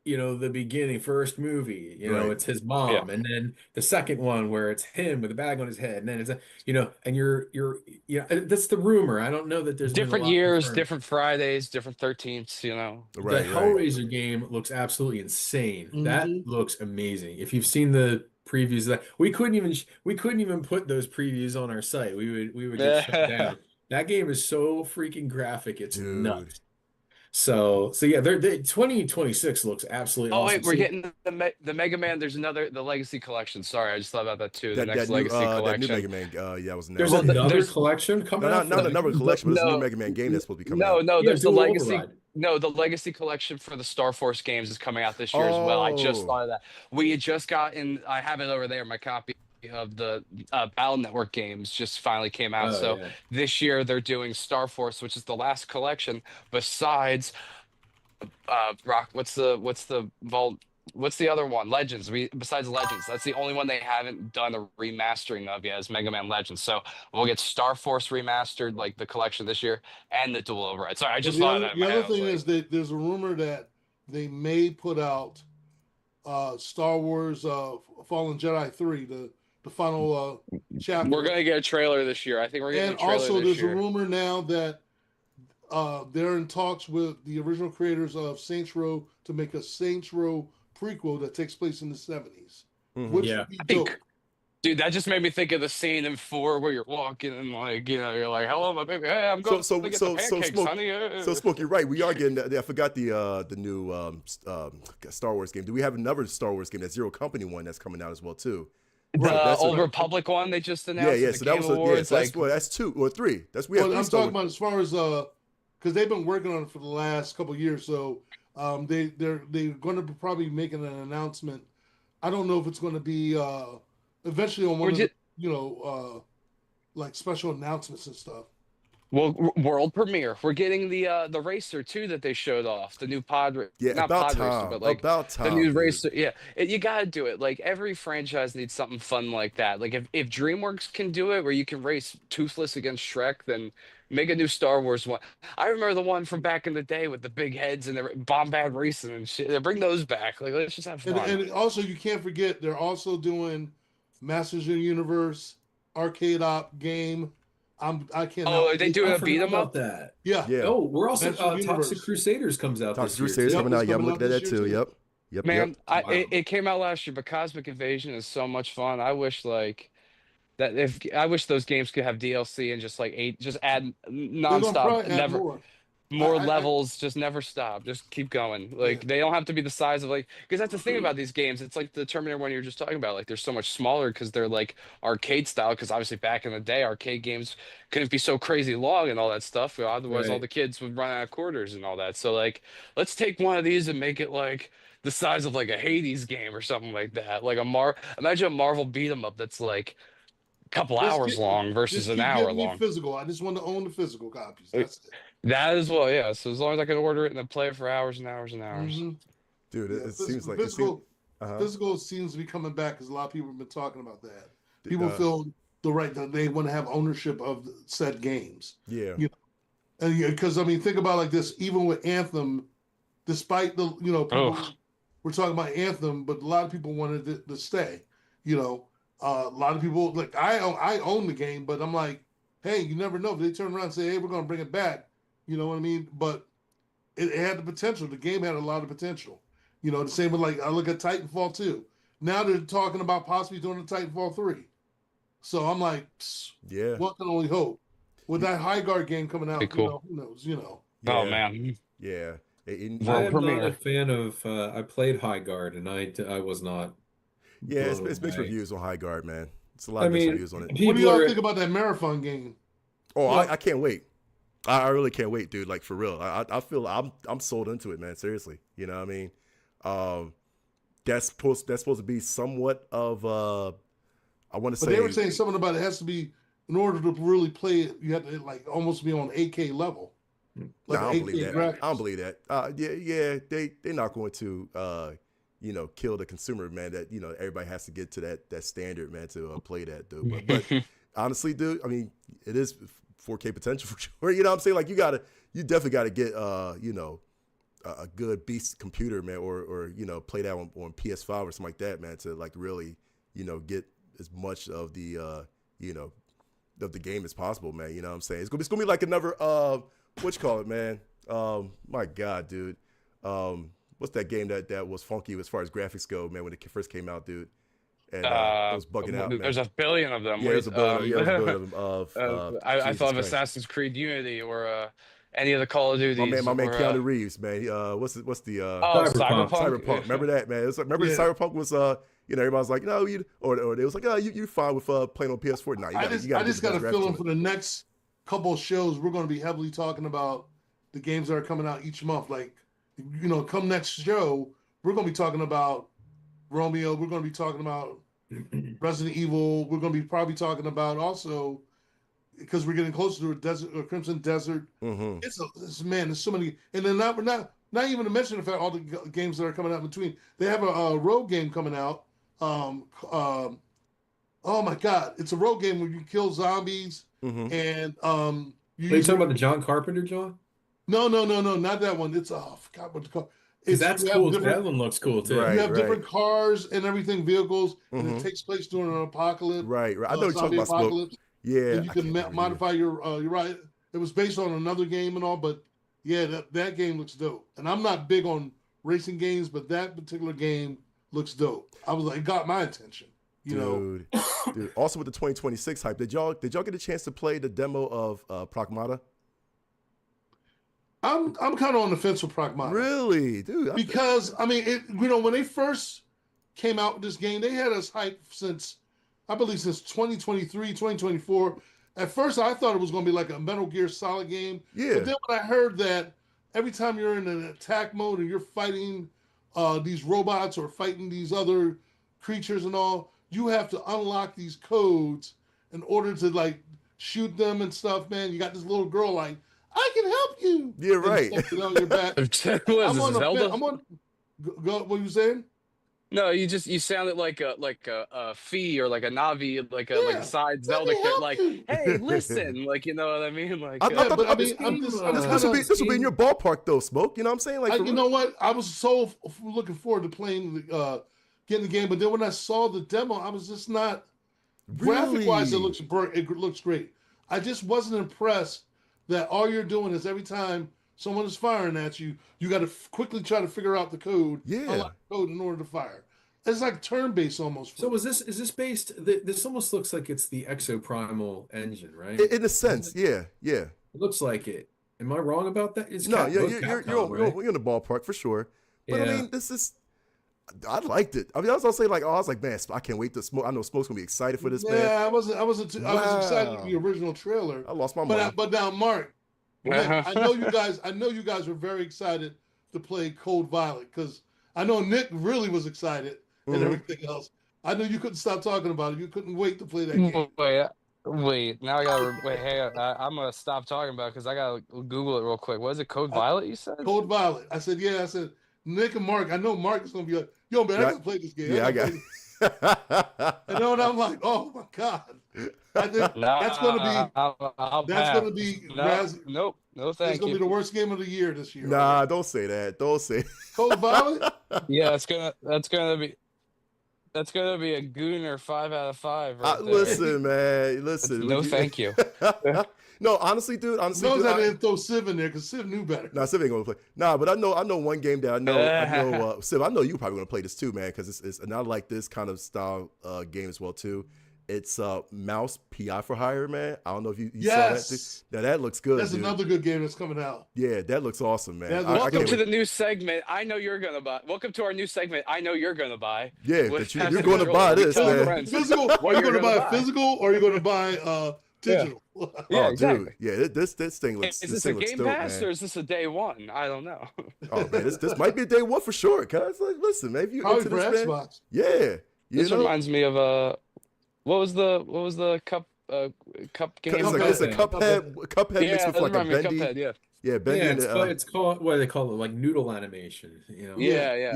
the beginning, first movie, Right. it's his mom, and then the second one where it's him with a bag on his head, and then it's and you're that's the rumor. I don't know that there's been a Different lot years, confirmed. different Fridays, different 13ths. The Right, right. Hellraiser game looks absolutely insane. That Mhm. looks amazing. If you've seen the previews, that we couldn't even put those previews on our site. We would get shut down. That game is so freaking graphic. It's Dude. nuts. So yeah, they 2026 looks absolutely Oh awesome. wait, we're So- getting the Mega Man. There's the Legacy Collection. Sorry, I just thought about that too. The next new, Legacy that Collection. new Mega Man. Yeah, was There's announced. Well, another there's- collection coming No, out. not another collection, but it's a No. new Mega Man game that's supposed to be coming No, out. no, Yeah, there's the Dual Legacy. Override. No, the Legacy Collection for the Star Force games is coming out this year as well. I just Oh. thought of that. We had just gotten. I have it over there. My copy of the Battle Network games just finally came out. Oh, so yeah. this year they're doing Star Force, which is the last collection besides Rock. What's the vault? What's the other one? Legends. Besides Legends, that's the only one they haven't done a remastering of yet. Is Mega Man Legends. So we'll get Star Force remastered, like the collection this year, and the dual override. Sorry, I just the thought other, of that. the man. other I was thing like- is that there's a rumor that they may put out Star Wars Fallen Jedi 3, the final chapter. we're gonna get a trailer this year. I think we're getting And a trailer also, this there's year. a rumor now that they're in talks with the original creators of Saints Row to make a Saints Row prequel that takes place in the 70s, Mhm. which Yeah. would be I think- dope. Dude, that just made me think of the scene in 4 where you're walking and you're like, "Hello, my baby. Hey, I'm going to get the pancakes, Smoke- honey." So Smokey, right? We are getting. I forgot the new Star Wars game. Do we have another Star Wars game? That Zero Company one that's coming out as well too. The that's Old a- Republic one they just Yeah, announced. yeah. at the So that Game was Awards, so that's 2 or 3. That's we have But 3 I'm Star talking Wars. about as far as because they've been working on it for the last couple of years, so they're going to be probably making an announcement. I don't know if it's going to be eventually on one of the, like special announcements and stuff. world premiere. We're getting the racer too that they showed off. The new Yeah, not about pod racer, time. but like About time. the new dude. racer. Yeah, you gotta do it. Like every franchise needs something fun like that. Like if DreamWorks can do it, where you can race Toothless against Shrek, then make a new Star Wars one. I remember the one from back in the day with the big heads and the Bombad racing and shit. They bring those back. Like let's just have fun. And also, you can't forget they're also doing Masters of the Universe arcade op game. I cannot. Oh, are they doing I a beat forgot 'em about up? that. Yeah. Yeah. Oh, we're also Masters of the Toxic Universe. Crusaders comes out Toxic this year. Crusaders too. coming out. Yeah, I'm coming looking at out that this too. year, Yep. Yep. Man, Yep. Wow. it came out last year, but Cosmic Invasion is so much fun. I wish those games could have DLC and just like just add They're gonna nonstop, probably add never more. more I levels, just never stop, just keep going. Like Yeah. they don't have to be the size of like, because that's the thing about these games. It's like the Terminator one you were just talking about. Like they're so much smaller because they're like arcade style. Because obviously back in the day, arcade games couldn't be so crazy long and all that stuff. Otherwise, all Right. the kids would run out of quarters and all that. So like, let's take one of these and make it like the size of like a Hades game or something like that. Like imagine a Marvel beat 'em up that's like a couple Just hours keep, long versus just an keep hour giving me long. physical. I just want to own the physical copies. That's it. That as well, yeah. So as long as I can order it and then play it for hours and hours and hours. hmm Dude, Yeah, it seems like physical, uh-huh. physical seems to be coming back because a lot of people have been talking about that. D- People uh, feel the right that they want to have ownership of said games. Yeah. You And because I mean, think about it like this. Even with Anthem, despite the people Oh, we're talking about Anthem, but a lot of people wanted it to stay. You know, a lot of people like I own the game, but I'm like, hey, you never know if they turn around and say, hey, we're going to bring it back. You know what I mean? But it had the potential. The game had a lot of potential. You know, the same with like I look at Titanfall 2. Now they're talking about possibly doing a Titanfall 3. So I'm like, Yeah. one can only hope. With that High Guard game coming out, Be cool. who knows? You know. oh Yeah. man. Yeah. World I am not a premiere. fan of. I played High Guard, and I was not Yeah, blown it's mixed away. reviews on High Guard, man. It's a lot I of mixed mean, reviews on it. What do people y'all are. think about that marathon game? Oh, Well- I can't wait. I really can't wait, dude. Like for real. I feel I'm sold into it, man. Seriously. You know what I mean? That's supposed to be somewhat of I want to But say they were saying something about it has to be in order to really play it, you have to like almost be on AK level. no, Like I don't AK believe that. graphics. I don't believe that. Yeah, they're not going to kill the consumer, man. That everybody has to get to that standard, man, to play that, dude. But honestly, dude, I mean, it is 4K potential for sure. You know what I'm saying? Like you definitely gotta get a good beast computer, man, or play that on PS5 or something like that, man, to like really get as much of the of the game as possible, man. You know what I'm saying? It's gonna be like another what you call it, man? My God, dude. What's that game that was funky as far as graphics go, man, when it first came out, dude? And it was bugging out, man. There's a billion of them. Yeah, there's a billion. Yeah, there's a billion of them. I Jesus thought of Christ. Assassin's Creed Unity or any of the Call of Duties. My man, or, Keanu Reeves, man. What's the Oh, Cyberpunk. Cyberpunk? Remember that, man? Remember Yeah. Cyberpunk was everybody's like, no, or they was like, oh, you're fine with playing on PS4. Nah, I just got a feeling for the next couple of shows we're going to be heavily talking about the games that are coming out each month. Like, come next show, we're going to be talking about Romeo. We're going to be talking about Resident Evil. We're going to be probably talking about also because we're getting closer to a desert, or Crimson Desert. Mm-hmm. It's man, there's so many, and then not even to mention the fact all the games that are coming out in between. They have a road game coming out. Oh my God, it's a road game where you kill zombies Mm-hmm. and Are you talking about the John Carpenter, John? No, not that one. It's I forgot what the car. Because that's you have cool. That different- one looks cool too. Right. You have different cars and everything, vehicles, and Mhm. it takes place during an apocalypse. Right. I know you're talking zombie about Smoke. apocalypse. Yeah. And you I can can't remember. modify your. You're right. It was based on another game and all, but yeah, that game looks dope. And I'm not big on racing games, but that particular game looks dope. I was like, it got my attention. You know, Dude. Also with the 2026 hype, did y'all get a chance to play the demo of Pragmata? I'm kind of on the fence with Pragmata. Really, dude? Because I mean, when they first came out with this game, they had us hyped since 2023, 2024. At first, I thought it was going to be like a Metal Gear Solid game. Yeah. But then when I heard that every time you're in an attack mode and you're fighting these robots or fighting these other creatures and all, you have to unlock these codes in order to like shoot them and stuff. Man, you got this little girl like, I can help you. Yeah, And right. stuff on your back. what is I'm this, on the Zelda? fence. I'm on. Go, what you saying? No, you sounded like a Fee or like a Navi, like a Yeah. side Let Zelda me kid, help like, you. hey, listen, like you know what I mean? Like I Yeah, thought- but I I mean, just- I'm just This will be in your ballpark though, Smoke. You know what I'm saying? Like, for you real. know what? I was so looking forward to playing, getting the game, but then when I saw the demo, I was just not. Graphic wise, Really? it looks great. I just wasn't impressed that all you're doing is every time someone is firing at you, you got to quickly try to figure out the code, Yeah. unlock the code in order to fire. It's like turn-based almost. So is this based? This almost looks like it's the Exoprimal engine, right? In a sense, yeah. It looks like it. Am I wrong about that? It's No, yeah, both you're Capcom, right? you're in the ballpark for sure. But I Yeah. mean, this is. I liked it. I mean, I was gonna say like, oh, I was like, man, I can't wait to smoke. I know Smoke's gonna be excited for this, man. Yeah, I was excited for the Wow. original trailer. I lost my mind. But now, Mark, man, I know you guys were very excited to play Cold Violet because I know Nick really was excited and Mhm. everything else. I know you couldn't stop talking about it. You couldn't wait to play that game. Wait. Now I gotta wait. Hey, I'm gonna stop talking about it because I gotta Google it real quick. What is it? Code Violet? You said? Cold Violet. I said, yeah. I said, Nick and Mark. I know Mark is gonna be like, yo, man, I Yeah, gotta play this game. Yeah, I gotta got. play this." You know, and I'm like, oh my god. I think that's gonna I'll be that's pass. gonna be No, nope. No, It's thank gonna you. be the worst game of the year this year. Nah, don't say that. Don't say. Cold Violet. Yeah, that's gonna be a Gooner 5 out of 5 right there. Listen, man. Listen. No, thank you. No, honestly, dude. Honestly, Knows dude, I didn't throw Civ in there because Civ knew better. Nah, Civ ain't gonna play. Nah, but I know one game that I know, Civ. I know you probably gonna play this too, man, because it's and I like this kind of style game as well too. It's Mouse PI for Hire, man. I don't know if you saw that. Yes. Now that looks good. That's dude. another good game that's coming out. Yeah, that looks awesome, man. That I looks- Welcome can't to wait. the new segment. I know you're gonna buy. Welcome to our new segment. I know you're gonna buy. Yeah, With but you're Passive going to Control. buy We this, tell our man. friends Physical? what Are you you're going to buy gonna buy. physical or are you going to buy digital? Yeah, Oh, exactly. dude, yeah, this thing looks. Is this this a thing looks Game dope, Pass man. or is this a day one? I don't know. Oh man, this might be a day one for sure. Cause like, listen, man, if you Probably into for this, man, Xbox. yeah, you This know, reminds me of what was the cup game? it's like Cuphead. it's a Cuphead yeah, mixed with that like a reminded me of bendy, Cuphead. Yeah. yeah, bendy. Yeah, and, it's called what do they call it? Like noodle animation, you know? Yeah. yeah.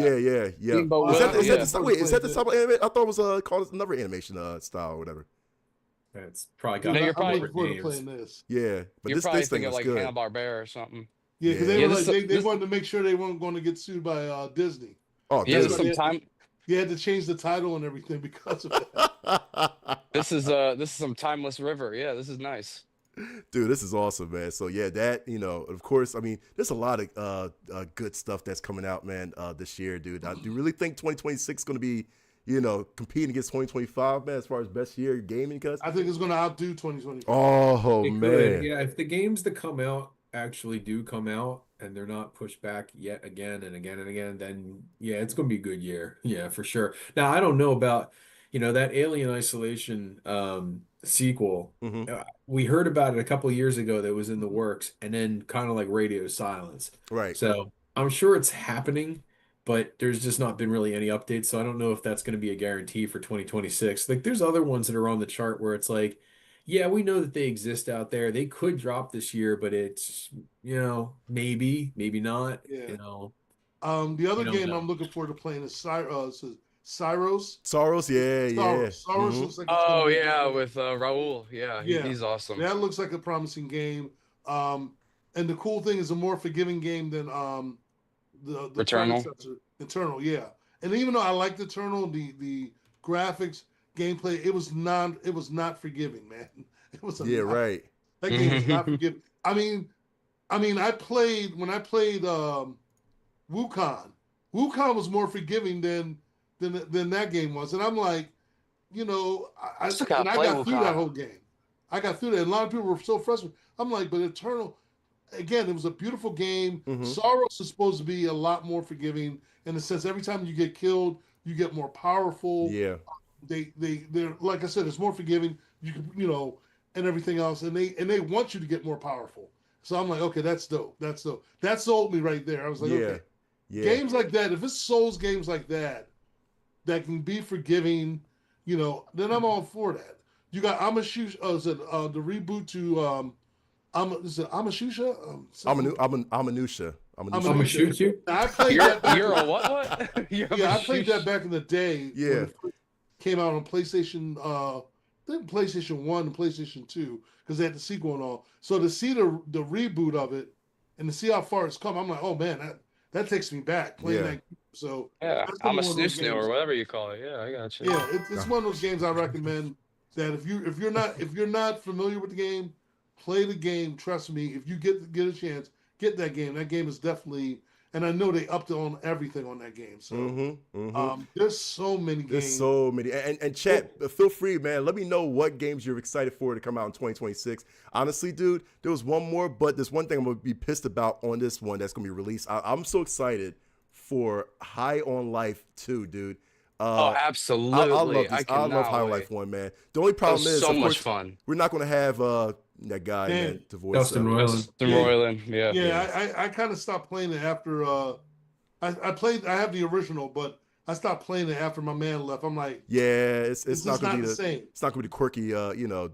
Steamboat Is that, Willie, is yeah. that the, wait, is that the type of anime? I thought it was called another animation style or whatever. It's probably No, got you're I'm probably- looking forward to names. playing this. Yeah, but You're this probably thing thinking looks like good. Hanna-Barbera or something. Yeah, because Yeah. they Yeah, were this like is- they this- wanted to make sure they weren't going to get sued by Disney. Oh, Yeah, dude. there's some time. You had to change the title and everything because of it. This is some timeless river. Yeah, this is nice. Dude, this is awesome, man. So yeah, that of course, I mean, there's a lot of good stuff that's coming out, man, this year, dude. I do really think 2026 is going to be, competing against 2025, man, as far as best year gaming, cuz. I think it's going to outdo 2020. Oh It man, could, yeah. If the games that come out actually do come out and they're not pushed back yet again and again and again, then yeah, it's gonna be a good year. Yeah, for sure. Now I don't know about, that Alien Isolation sequel. Mhm. We heard about it a couple of years ago that was in the works, and then kind of like radio silence. right? So I'm sure it's happening, but there's just not been really any updates. So I don't know if that's going to be a guarantee for 2026. Like there's other ones that are on the chart where it's like, yeah, we know that they exist out there. They could drop this year, but it's, maybe not, Yeah. you The other don't game know. I'm looking forward to playing is Cyros. Sorrows, yeah. Saros Mhm. looks like it's gonna Oh be yeah, good. with Raul. Yeah, Yeah. he's awesome. That looks like a promising game. And the cool thing is a more forgiving game than the Returnal? predecessor. Eternal, yeah. And even though I liked Eternal, the graphics, gameplay, it was not forgiving, man. It was Yeah, right. That game is not forgiving. I mean, when I played Wukong was more forgiving than that game was, and I'm like, I Still gotta and I play got through Wukong. that whole game. I got through that. And a lot of people were so frustrated. I'm like, but Eternal, again, it was a beautiful game. Mhm. Soros is supposed to be a lot more forgiving in the sense every time you get killed, you get more powerful. Yeah, They're like I said, it's more forgiving. You can, and everything else, and they want you to get more powerful. So I'm like, okay, that's dope. That sold me right there. I was like, yeah, okay, yeah. games like that. If it's Souls games like that can be forgiving, then I'm all for that. You got Amashusha. The reboot to is it Amashusha? Amanusa. I'm gonna shoot you. I played You're, that. you're a what? You're a Yeah, I played sheesh. that back in the day. Yeah. when it first came out on PlayStation. I think PlayStation 1 and PlayStation 2 because they had the sequel and all. So to see the reboot of it and to see how far it's come, I'm like, oh man, that takes me back playing Yeah. that. So Yeah, that's I'm a one of those snoo or games. whatever you call it. Yeah, I got you. Yeah, it's one of those games I recommend that if you're not familiar with the game, play the game. Trust me, if you get a chance, get that game. That game is definitely and I know they upped on everything on that game. So there's so many games. There's so many. And chat, feel free, man. Let me know what games you're excited for to come out in 2026. Honestly, dude, there was one more, but there's one thing I'm going to be pissed about on this one that's going to be released. I'm so excited for High on Life 2, dude. Oh, absolutely. I love this. I cannot love High on wait. Life 1, man. The only problem was is, so of much course, fun. we're not going to have that guy, man, to voice Dustin Roiland. The Roiland, yeah. Yeah, I kind of stopped playing it after I have the original, but I stopped playing it after my man left. I'm like, Yeah, it's not going to be the same. It's not going to be the quirky,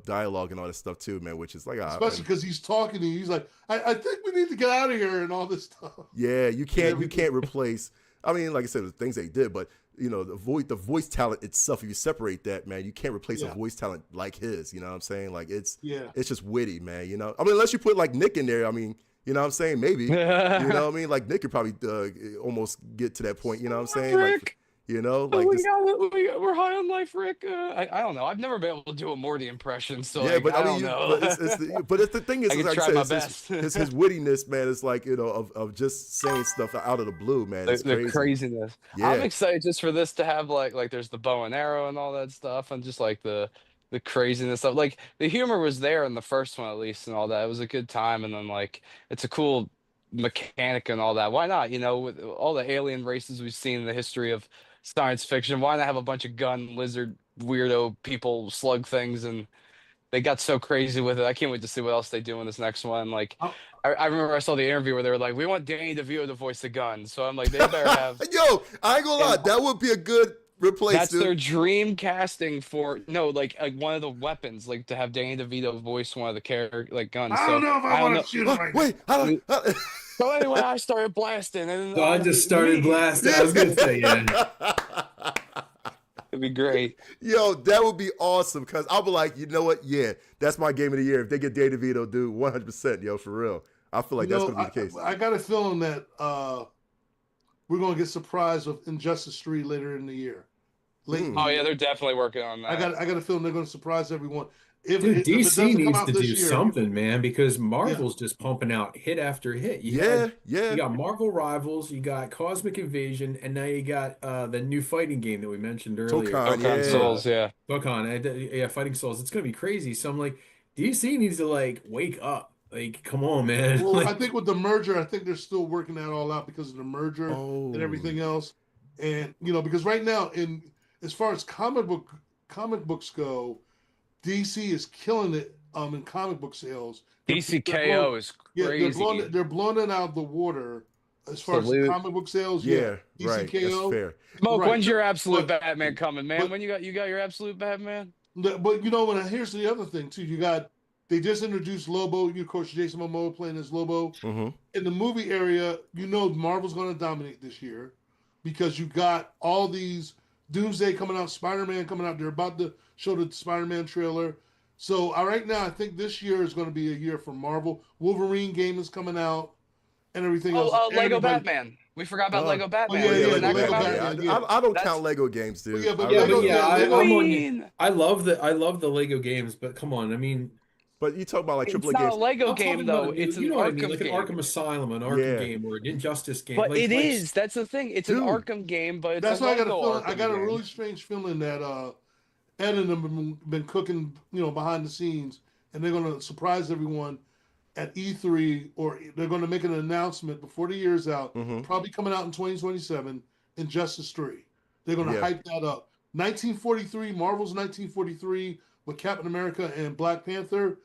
dialogue and all that stuff too, man. Which is like, Especially because he's talking to you. He's like, I think we need to get out of here and all this stuff. yeah, you can't everything. replace. I mean, like I said, the things they did, but the voice talent itself. If you separate that, man, you can't replace a voice talent like his. You know what I'm saying? Like it's just witty, man. You know, I mean, unless you put like Nick in there. I mean, you know what I'm saying? Maybe. You know what I mean? Like Nick could probably almost get to that point. You know what I'm saying? Rick. Like, you know, like we're high on life, Rick. I don't know. I've never been able to do a Morty impression, so yeah, like, but I I mean, don't know. but it's the thing is, I can like try I my said, best. his wittiness, man. It's like of just saying stuff out of the blue, man. It's the crazy. craziness. Yeah. I'm excited just for this to have like there's the bow and arrow and all that stuff, and just like the craziness stuff. Like the humor was there in the first one at least, and all that. It was a good time, and then like it's a cool mechanic and all that. Why not? You know, with all the alien races we've seen in the history of science fiction, why not have a bunch of gun lizard weirdo people slug things? And they got so crazy with it. I can't wait to see what else they do in this next one. Like I remember I saw the interview where they were like, we want Danny DeVito to voice the gun. So I'm like, they better have Yo, I ain't gonna lie, that would be a good replace. that's dude. their dream casting for like one of the weapons, like to have Danny DeVito voice one of the character like guns. I don't know if I want to shoot him right now. Wait, I So anyway, I started blasting, and So I just started blasting. I was gonna say, yeah. It'd be great. Yo, that would be awesome because I'll be like, you know what? Yeah, that's my game of the year. If they get Danny DeVito, dude, 100%, yo, for real. I feel like that's gonna be the case. I got a feeling that we're gonna get surprised with Injustice 3 later in the year. Oh yeah, they're definitely working on that. I got a feeling they're gonna surprise everyone. Dude, If it DC doesn't come needs out to this do year- something, man, because Marvel's just pumping out hit after hit. You got Marvel Rivals, you got Cosmic Invasion, and now you got the new fighting game that we mentioned earlier. Dokkan, Souls, yeah. Dokkan, Fighting Souls. It's gonna be crazy. So I'm like, DC needs to like wake up. Like, come on, man. Well, Like, I think with the merger, I think they're still working that all out because of the merger and everything else. And because right now, as far as comic books go, DC is killing it in comic book sales. DCKO is crazy. They're blowing it out of the water as far as comic book sales. Yeah, right. That's DCKO. fair. Smoke, Right. when's your absolute But- Batman coming, man? but- When you got your absolute Batman? But here's the other thing too. They just introduced Lobo. Of course, Jason Momoa playing as Lobo. Mm-hmm. In the movie area, Marvel's going to dominate this year because you got all these Doomsday coming out, Spider-Man coming out. They're about to show the Spider-Man trailer. So right now, I think this year is going to be a year for Marvel. Wolverine game is coming out and everything else. Lego Batman. We forgot about Lego Batman. yeah, Isn't yeah, that Lego come out? Batman. Yeah. I don't That's- count Lego games, dude. Yeah, but I Lego- really don't. Lego- I'm on Queen. you. I love the Lego games, but come on, I mean, But you talk about like It's AAA not a games. Lego I'm game talking though. about, It's an you know what I mean, Arkham like game. an Arkham Asylum, an Arkham game, or an Injustice game. But like, it is. That's the thing. It's an Dude. Arkham game, but it's That's a why I got a Lego feeling. Arkham I got a game. really strange feeling that Ed and them have been cooking, behind the scenes, and they're going to surprise everyone at E3, or they're going to make an announcement before the year's out, probably coming out in 2027, Injustice 3. They're going to hype that up. 1943, Marvel's 1943 with Captain America and Black Panther.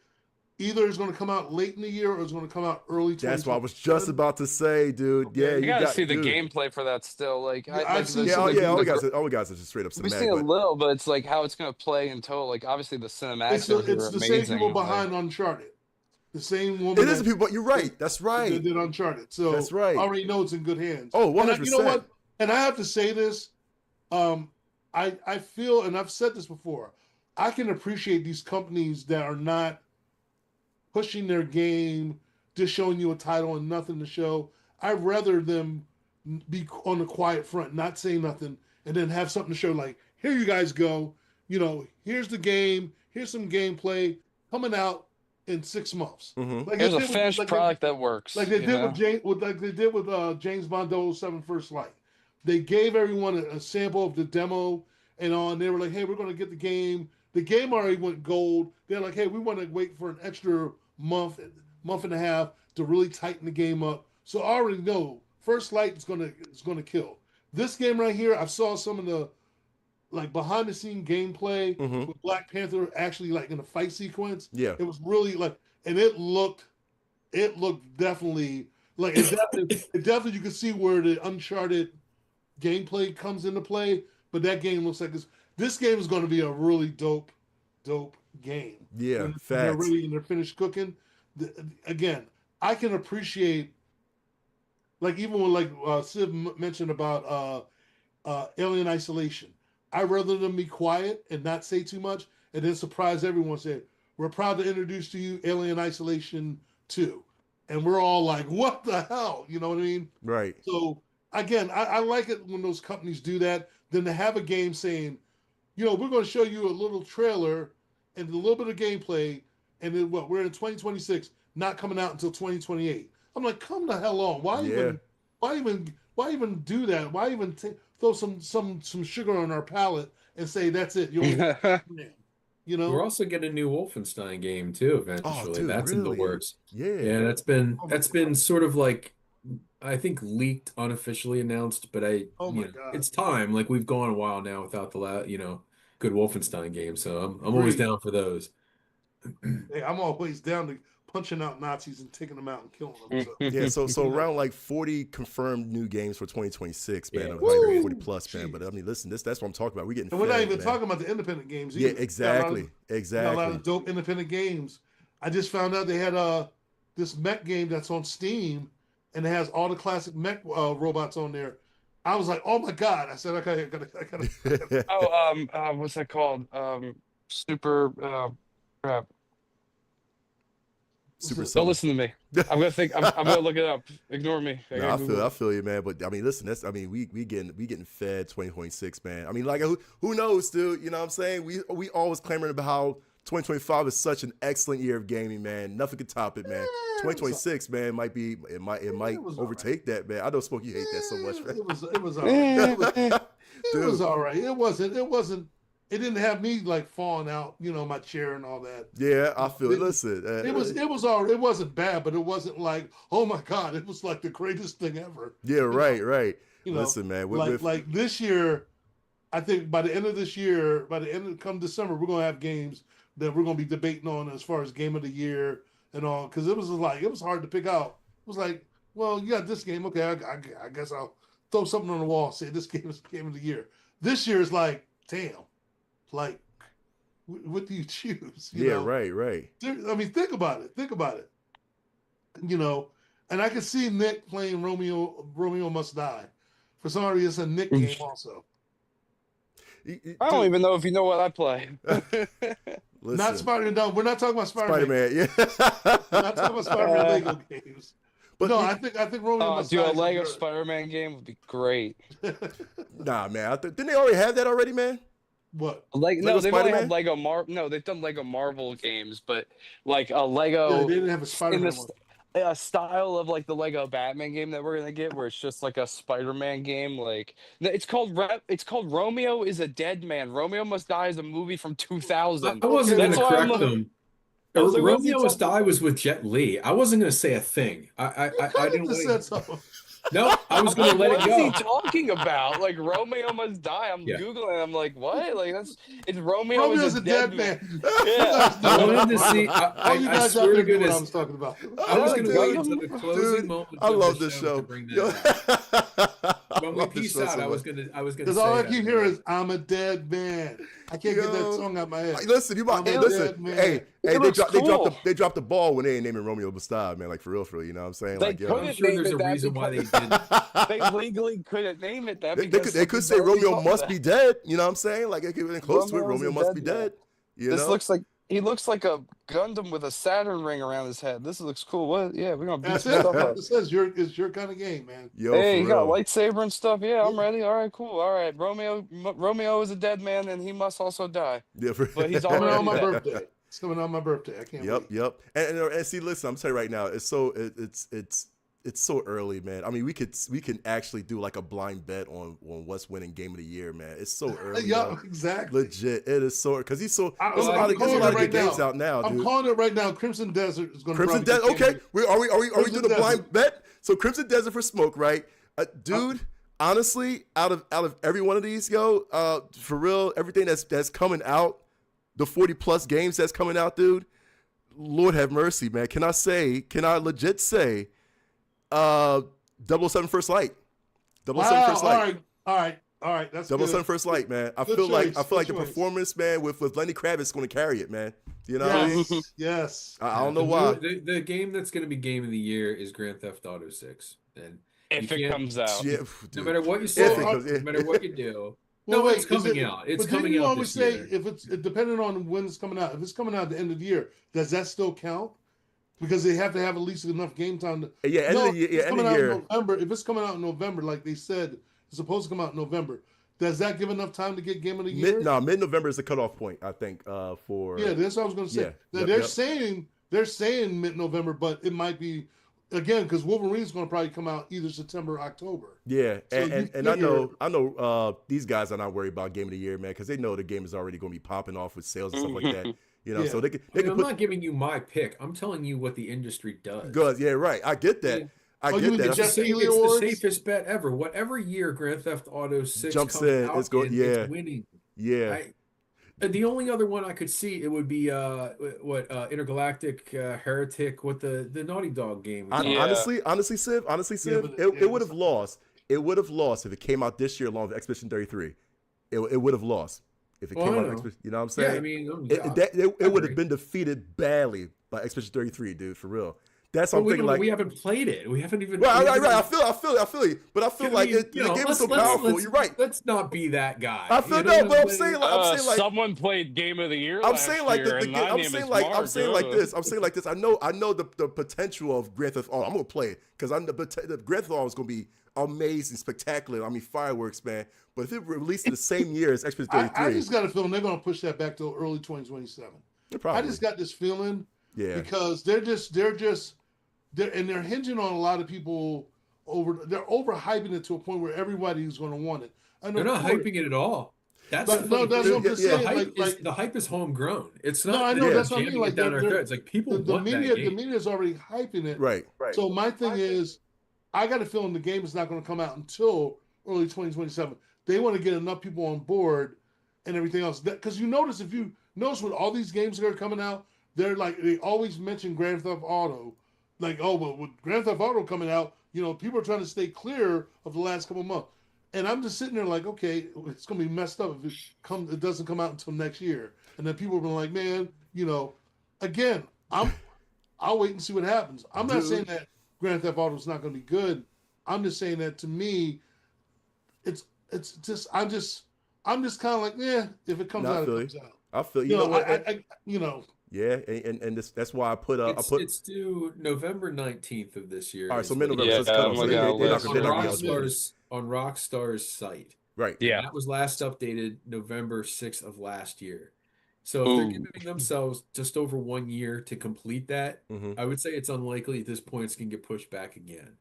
Either it's going to come out late in the year or it's going to come out early. That's what I was just about to say, dude. Yeah, You gotta see the dude. gameplay for that still. Like, I've seen Yeah, some all of we guys are just straight up We've cinematic. seen a but- little, but it's like how it's gonna play in total. Like, obviously the cinematics are It's the amazing. same people like- behind Uncharted. The same woman. It is that- people, but you're right. That's that right. did Uncharted. So That's right. I already know it's in good hands. Oh, And 100%. you know what? And I have to say this. I feel, and I've said this before, I can appreciate these companies that are not pushing their game, just showing you a title and nothing to show. I'd rather them be on the quiet front, not say nothing, and then have something to show. Like, here you guys go. Here's the game. Here's some gameplay coming out in 6 months. Mhm. Like There's they a did with- finished like product that works. like they you did know? with James Bond 007 First Light. They gave everyone a sample of the demo and all, and they were like, "Hey, we're going to get the game." The game already went gold. They're like, "Hey, we want to wait for an extra month and a half to really tighten the game up." So I already know First Light is gonna kill. This game right here, I saw some of the like behind the scene gameplay Mhm. with Black Panther actually like in a fight sequence. Yeah. It was really like, and it looked definitely like it definitely you could see where the Uncharted gameplay comes into play. But that game looks like this game is going to be a really dope game. Yeah, When they're facts. ready and they're finished cooking. Again, I can appreciate like even when like Civ mentioned about Alien Isolation. I'd rather them be quiet and not say too much and then surprise everyone saying, "We're proud to introduce to you Alien Isolation 2." And we're all like, "What the hell?" You know what I mean? Right. So again, I like it when those companies do that, than to have a game saying, we're going to show you a little trailer and a little bit of gameplay, and then we're in 2026, not coming out until 2028. I'm like, come the hell on. Why even do that? Why even throw some sugar on our palate and say that's it? We're also getting a new Wolfenstein game too eventually. dude, That's in the really? works. Yeah. Yeah, that's been sort of like I think leaked, unofficially announced, but Oh my know, God. it's time. Like we've gone a while now without the good Wolfenstein game, so I'm always Agreed. down for those. Hey, I'm always down to punching out Nazis and taking them out and killing them. So. Yeah, so around like 40 confirmed new games for 2026, man. Yeah. Like Woo! 40 plus, man. But I mean, listen, that's what I'm talking about. We're getting And we're not fed, even man. talking about the independent games Yeah, either. exactly. Got a lot Exactly. of dope independent games. I just found out they had this mech game that's on Steam, and it has all the classic mech robots on there. I was like, "Oh my God!" I said, "Okay, I gotta." Oh, what's that called? Super. Crap. Super Don't something. listen to me. I'm gonna think. I'm gonna look it up. Ignore me. No, gotta Google I it. feel you, man. But I mean, listen, we getting fed 2026, man. I mean, like who knows, dude? You know what I'm saying? We always clamoring about how 2025 is such an excellent year of gaming, man. Nothing could top it, man. 2026, man, might was overtake that, man. I know Smokey hate that so much, man. It was all right. It was Dude. all right. It wasn't. It didn't have me like falling out, my chair and all that. Yeah, I feel it. It- Listen, It was all right. It wasn't bad, but it wasn't like, oh my God, it was like the greatest thing ever. yeah, right. You know, Listen, man, like this year, I think by the end of this year, come December, we're gonna have games that we're gonna be debating on as far as game of the year and all, because it was hard to pick out. It was like, well, you got this game, okay, I guess I'll throw something on the wall, say this game is game of the year. This year is like, damn, like, what do you choose? You yeah, know? right. I mean, think about it. And I can see Nick playing Romeo Must Die. For some reason, it's a Nick game also. I don't even know if you know what I play. Listen, Not Spider-Man. No, we're not talking about Spider-Man. Spider-Man, yeah. We're not talking about Spider-Man Lego games. But No, you- I think Romeo Must Dude, Die a is Lego good. Spider-Man game would be great. Nah, man. Didn't they already have that already, man? What? Like no, Lego they've only had Spider-Man? Lego No, they've done Lego Marvel games, but like a Yeah, Lego they didn't have a in Spider-Man this one. a style of like the Lego Batman game that we're gonna get, where it's just like a Spider-Man game. Like it's called Romeo is a Dead Man. Romeo Must Die is a movie from 2000. I wasn't That's going to why I'm correct looking- them. I was like, what's he Romeo Must talking Die was with Jet Li. I wasn't going to say a thing. I didn't just want said something. No, I was going to let What it is he go. talking about? Like Romeo Must Die. I'm Yeah. googling. I'm like, what? Like it's Romeo Romeo's is a dead man. Yeah. I wanted to see. All you I guys out swear there to knew what I goodness, was talking about. I was going to wait Dude, until the closing moment. I of love the this show. to bring Yo. that up. I When we love this peace show out, so I was much. going to Because say all I that. keep hearing is, I'm a dead man. I can't get that Yo. song out of my head. Listen, you might I'm a listen. dead man. Hey, It looks cool. they dropped the ball when they ain't naming Romeo Must Die, man. Like for real, you know what I'm saying? They Like, yo. couldn't I'm sure name there's it a that reason why they because- didn't. They legally couldn't name it that They because could say something's already Romeo called must that. be dead. You know what I'm saying? Like it could be close to it. Romeo's Romeo a must be dead man. dead. You This know? looks like he looks like a Gundam with a Saturn ring around his head. This looks cool. What? Yeah, we're gonna beat That's some it. stuff up. It says it's your kind of game, man. Yo, Hey, for you got a real. lightsaber and stuff. Yeah, I'm ready. All right, cool. All right, Romeo is a dead man, and he must also die. Yeah, for But he's Coming already on my dead. birthday. It's coming on my birthday. I can't wait. Yep. And see, listen, I'm telling you right now, it's so early, man. I mean, we can actually do like a blind bet on what's winning game of the year, man. It's so early. Yeah, man. exactly. Legit, it is so because there's a I'm lot of calling it good right games now. out now, dude. I'm calling it right now. Crimson Desert is going to Crimson Desert. Okay, are we doing a blind bet? So Crimson Desert for Smoke, right? Dude, honestly, out of every one of these, for real, everything that's coming out, the 40+ games that's coming out, dude. Lord have mercy, man. Can I legit say, 007 First Light? 007 First Light. All right. That's 007 good. First Light, man. I Good feel like choice. the performance, man, with Lenny Kravitz is going to carry it, man. You know what I mean? Yes. I don't know why. The game that's going to be game of the year is Grand Theft Auto 6. And If you it can't- comes out. Yeah, no dude. matter what you say, If it comes- no matter what you do, Well, no, wait, it's coming out. It's but didn't coming you out always this say year. if it's depending on when it's coming out? If it's coming out at the end of the year, does that still count? Because they have to have at least enough game time to. Yeah, end of the year. It's End coming of out the in year. November. If it's coming out in November, like they said, it's supposed to come out in November. Does that give enough time to get game of the year? Mid-November is the cutoff point, I think, for. Yeah, that's what I was going to say. Yeah, Now, yep, they're saying mid-November, but it might be again because Wolverine's going to probably come out either September or October. Yeah, So and I know these guys are not worried about game of the year, man, because they know the game is already going to be popping off with sales and stuff like that. You know, Yeah. so they can I'm put not giving you my pick. I'm telling you what the industry does. good. Yeah, right. I get that. Yeah. I Oh, you get mean that. the It's, Jeff the, Keighley it's the Awards? safest bet ever. Whatever year Grand Theft Auto 6 Jumps comes in, out it's go- in, yeah. it's winning. Yeah, The only other one I could see it would be Intergalactic Heretic, what the Naughty Dog game. was. Yeah. honestly, Civ, but it would have lost. It would have lost if it came out this year along with Expedition 33. It would have lost if it Well, came I out. know. You know what I'm Yeah, saying? I mean, It would agree. have been defeated badly by Expedition 33, dude. For real. That's what But I'm thinking. Like, we haven't played it. We haven't even. right. we I haven't- feel you. But I feel I like mean, the you know, game is let's- so let's- powerful. let's- You're right. Let's not be that guy. I feel You know no, what but I'm saying? saying like Someone played Game of the Year. I'm last saying like year, and my I'm name saying is like I'm Mark, saying like this. I'm saying like this. I know the potential of Grand Theft Auto. I'm gonna play it because I know the Grand Theft Auto is gonna be amazing, spectacular. I mean, fireworks, man. But if it released in the same year as Expedition I 33, just got a feeling they're going to push that back to early 2027. probably. I just got this feeling yeah. because they're hinging on a lot of people they're overhyping it to a point where everybody's going to want it. I know They're not Ford- hyping it at all. That's But, the no, funny that's thing. what I'm just Yeah, saying. The hype, Like, the hype is homegrown. It's No, not. I know, they're that's what I mean, jamming like, it down they're- our throats. Like people the want media, that the game. media is already hyping it. Right. So my thing is, I got a feeling the game is not going to come out until early 2027. They want to get enough people on board and everything else. Because you notice, if you notice with all these games that are coming out, they always mention Grand Theft Auto. Like, oh, well, with Grand Theft Auto coming out, people are trying to stay clear of the last couple of months. And I'm just sitting there like, okay, it's going to be messed up if it doesn't come out until next year. And then people have been like, man, again, I'll wait and see what happens. I'm not Dude. saying that Grand Theft Auto is not going to be good. I'm just saying that to me, it's just I'm just kind of like, if it comes No, I out, it feel comes out. I feel you know what? I and that's why I put It's due November 19th of this year. all right. So is mid-November. Yeah, so it's cut I'm off. So looking at they're not the gonna on be able to do it. Rockstar's site. Right. Yeah. That was last updated November 6th of last year. So if they're Ooh. giving themselves just over 1 year to complete that, hmm I would say it's unlikely at this point it's going to get pushed back again.